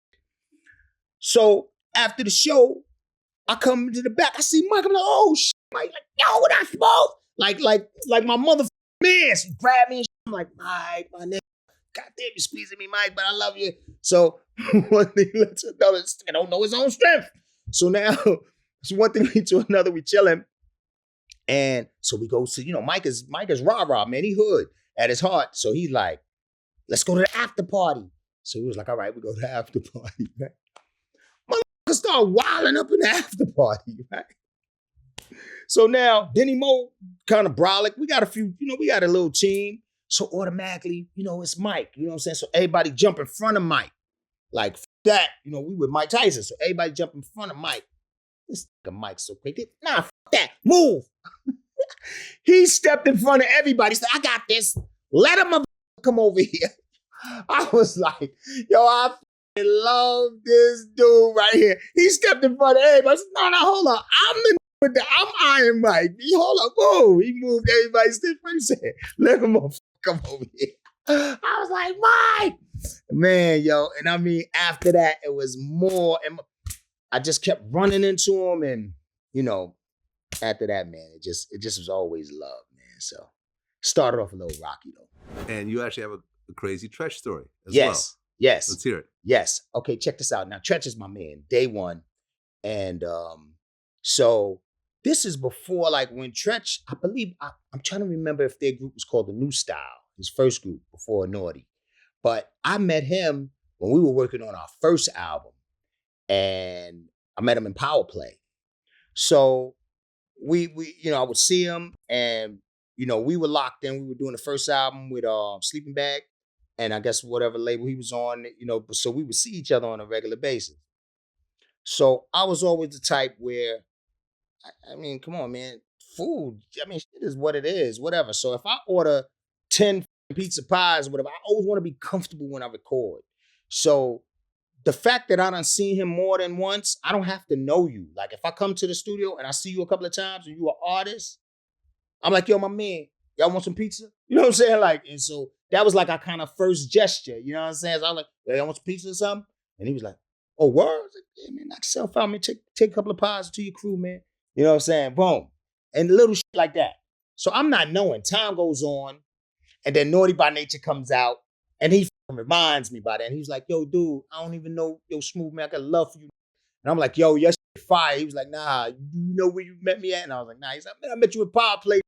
So after the show, I come into the back. I see Mike. I'm like, oh, shit. Mike, like, yo, what I smoke? Like my motherfucking man. She grabbed me and shit. I'm like, Mike, my nigga. God damn, you squeezing me, Mike, but I love you. So one thing led to another. I don't know his own strength. So now, it's one thing lead to another. We chilling. And so we go to, Mike is rah-rah, man. He hood at his heart. So he's like, let's go to the after party. So he was like, all right, we go to the after party, right? Motherfuckers start wilding up in the after party, right? So now, Denny Mo kind of brolic. We got a few, we got a little team. So automatically, it's Mike. You know what I'm saying? So everybody jump in front of Mike. Like that, we with Mike Tyson. So everybody jump in front of Mike. This nigga Mike's so crazy. Nah, that. Move. He stepped in front of everybody. Said, I got this. Let him come over here. I was like, yo, I love this dude right here. He stepped in front of everybody. I said, no, hold on. I'm Iron Mike. Hold up. Whoa. He moved everybody. He said, let him come over here. I was like, Mike. Man, yo. And I mean, after that, it was more. And I just kept running into him. And, after that, man, it just was always love, man. So started off a little rocky, though. And you actually have a crazy Treach story as well. Yes. Let's hear it. Yes. Okay, check this out. Now, Treach is my man, day one. And so this is before, like, when Treach, I believe, I'm trying to remember if their group was called The New Style, his first group before Naughty. But I met him when we were working on our first album. And I met him in Power Play. So we I would see him, and, we were locked in. We were doing the first album with Sleeping Bag, and I guess whatever label he was on, so we would see each other on a regular basis. So I was always the type where, I mean, come on, man, food, I mean, shit is what it is, whatever. So if I order 10 pizza pies or whatever, I always want to be comfortable when I record. So the fact that I done seen him more than once, I don't have to know you. Like, if I come to the studio and I see you a couple of times and you an artist, I'm like, yo, my man, y'all want some pizza? You know what I'm saying? Like, and so that was like our kind of first gesture. You know what I'm saying? So I was like, yo, y'all want some pizza or something? And he was like, oh, word? I was like, yeah, man, knock yourself out, man. Take a couple of pies to your crew, man. You know what I'm saying? Boom. And little shit like that. So I'm not knowing. Time goes on, and then Naughty by Nature comes out, and he reminds me about that. And he was like, yo, dude, I don't even know, yo, Smooth, man, I got love for you. And I'm like, yo, your shit fire. He was like, nah, you know where you met me at? And I was like, nah. He's like, man, I met you at Power Play.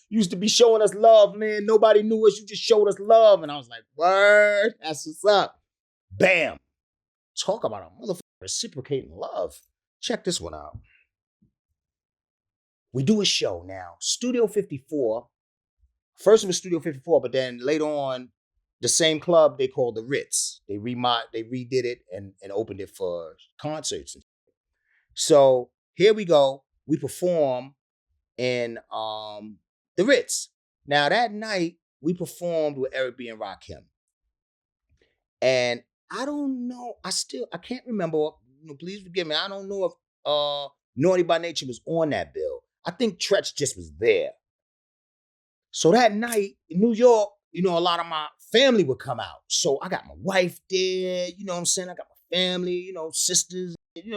You used to be showing us love, man. Nobody knew us. You just showed us love. And I was like, word, that's what's up. Bam. Talk about a motherfucker reciprocating love. Check this one out. We do a show now. Studio 54. First it was Studio 54, but then later on, the same club they called the Ritz. They redid it and opened it for concerts. So here we go. We perform in the Ritz. Now that night, we performed with Eric B. and Rakim. And I don't know, I can't remember, please forgive me, I don't know if Naughty by Nature was on that bill. I think Treach just was there. So that night in New York, a lot of my family would come out. So I got my wife there, you know what I'm saying? I got my family, sisters,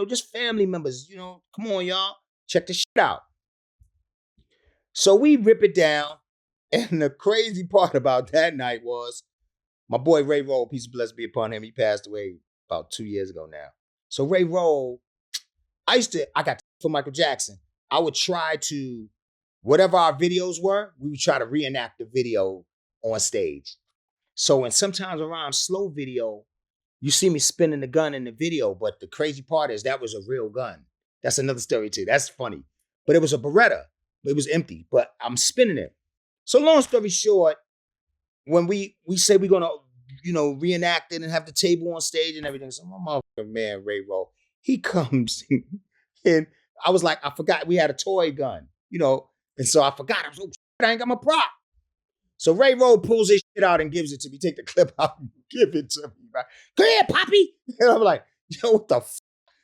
just family members, come on, y'all. Check this shit out. So we rip it down. And the crazy part about that night was my boy Ray Roll, peace and blessings be upon him. He passed away about 2 years ago now. So Ray Roll, I got for Michael Jackson. I would try to, whatever our videos were, we would try to reenact the video on stage. So, and sometimes around slow video, you see me spinning the gun in the video, but the crazy part is that was a real gun. That's another story too. That's funny. But it was a Beretta. It was empty, but I'm spinning it. So long story short, when we say we're gonna, reenact it and have the table on stage and everything, so my motherfucking man, Ray Roll, he comes and I was like, I forgot we had a toy gun, and so I forgot. I was like, I ain't got my prop. So Ray Roll pulls his shit out and gives it to me. Take the clip out and give it to me, right? Go ahead, Poppy. And I'm like, yo, what the f?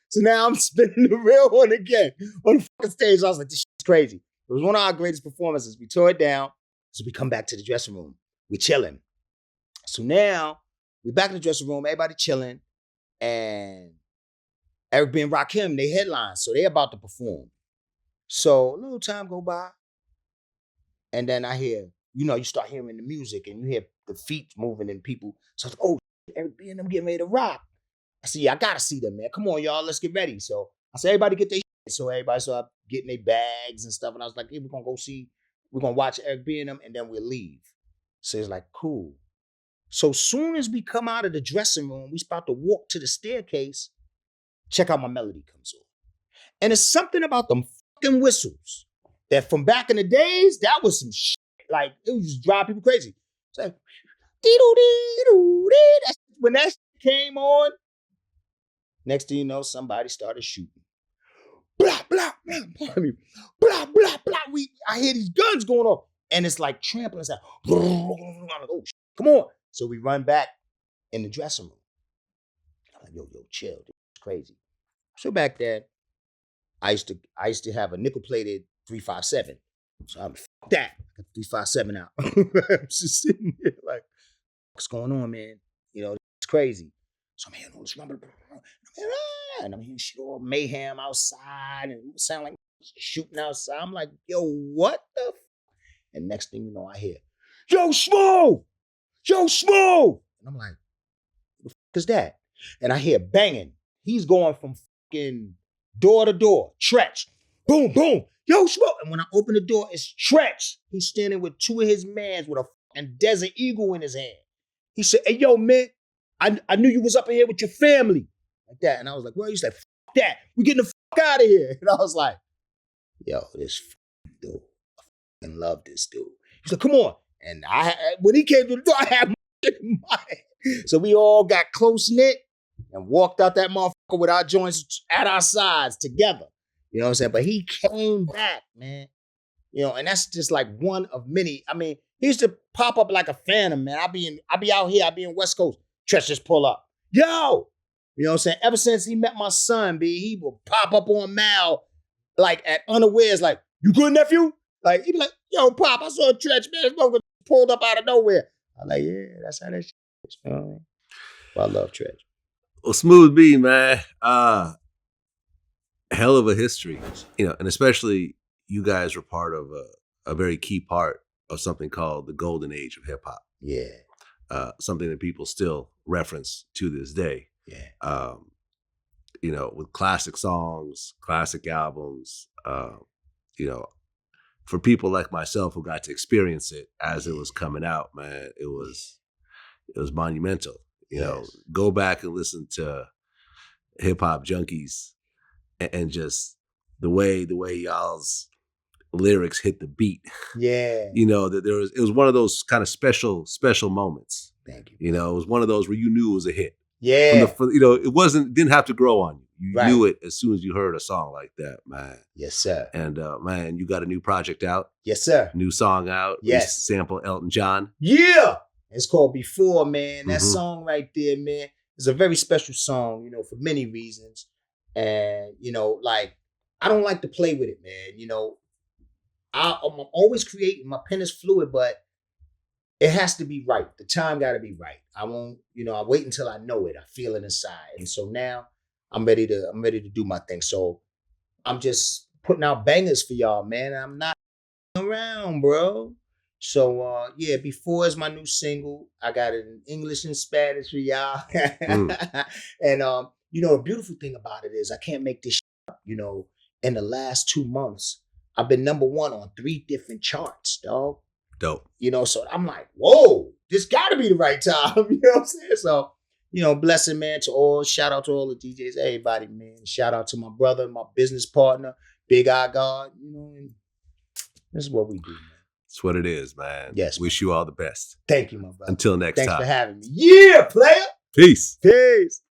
So now I'm spinning the real one again on the fucking stage. I was like, this shit's crazy. It was one of our greatest performances. We tore it down. So we come back to the dressing room. We chilling. So now we back in the dressing room. Everybody chilling. And Eric B. and Rakim, they headline. So they about to perform. So a little time go by. And then I hear, you start hearing the music and you hear the feet moving and people. So I was like, oh, Eric B. and them getting ready to rock. I said, yeah, I gotta see them, man. Come on, y'all, let's get ready. So I said, everybody get their shit. So I getting their bags and stuff. And I was like, hey, we're gonna watch Eric B and them, and then we'll leave. So it's like, cool. So soon as we come out of the dressing room, we about to walk to the staircase, check out my melody comes on. And it's something about them fucking whistles that from back in the days, that was some shit. Like, it would just drive people crazy. It's like, dee-doo-dee-doo-dee. When that came on, next thing you know, somebody started shooting. Blah, blah, blah, blah, blah, blah, blah. I hear these guns going off. And it's like trampling. It's like, oh, shit, come on. So we run back in the dressing room. I'm like, yo, chill. This is crazy. So back then, I used to have a nickel-plated 357. So I'm fuck that. I got 357 out. I'm just sitting here like, what's going on, man? You know, it's crazy. So I'm hearing all this rumble. And I'm hearing shit all mayhem outside and it sound like shooting outside. I'm like, yo, what the f-? And next thing you know, I hear, yo, Smooth! Yo, Smooth! And I'm like, what the f*** is that? And I hear banging. He's going from fucking door to door. Treach. Boom, boom. Yo, Smooth! And when I open the door, it's Treach. He's standing with two of his mans with a fucking Desert Eagle in his hand. He said, hey, yo, man, I knew you was up in here with your family. Like that. And I was like, well, he's like, f*** that. We getting the fuck out of here. And I was like, yo, this dude, I fucking love this dude. He's like, come on. And when he came to the door, I had my shit in my hand. So we all got close-knit and walked out that motherfucker with our joints at our sides together. You know what I'm saying? But he came back, man. You know, and that's just like one of many. I mean, he used to pop up like a phantom, man. I'll be out here, I'll be in West Coast. Treach just pull up. Yo! You know what I'm saying? Ever since he met my son, B, he will pop up on Mal like at unawares, like, you good, nephew? Like, he be like, yo, Pop, I saw a Treach, man. This motherfucker pulled up out of nowhere. I'm like, yeah, that's how that shit is. You know what I mean? Well, I love Treach. Well, Smooth B, man, hell of a history, you know, and especially you guys were part of a very key part of something called the golden age of hip hop. Yeah. Something that people still reference to this day. Yeah. You know, with classic songs, classic albums, you know, for people like myself who got to experience it as it was coming out, man, it was monumental. You know, go back and listen to Hip Hop Junkies and just the way y'all's lyrics hit the beat. Yeah. You know, that it was one of those kind of special moments. Thank you. You know, it was one of those where you knew it was a hit. Yeah. You know, it didn't have to grow on you. You Right. knew it as soon as you heard a song like that, man. Yes, sir. And man, you got a new project out, Yes, sir. new song out. Yes. We sample Elton John. Yeah. It's called Before, man. That Mhm. song right there, man, is a very special song, you know, for many reasons. And, you know, like, I don't like to play with it, man. You know, I'm always creating. My pen is fluid, but it has to be right. The time got to be right. I won't, you know, I wait until I know it. I feel it inside. And so now I'm ready to do my thing. So I'm just putting out bangers for y'all, man. I'm not around, bro. So yeah, Before is my new single. I got it in English and Spanish for y'all. And you know, the beautiful thing about it is I can't make this shit up. You know, in the last 2 months, I've been number 1 on 3 different charts, dog. Dope. You know, so I'm like, whoa, this gotta be the right time. You know what I'm saying? So, you know, blessing, man, to all. Shout out to all the DJs, everybody, man. Shout out to my brother, my business partner, Big Eye God. You know, and this is what we do, man. It's what it is, man. Yes, Wish you all the best. Thank you, my brother. Until next Thanks time. for having me. Yeah, player. Peace. Peace.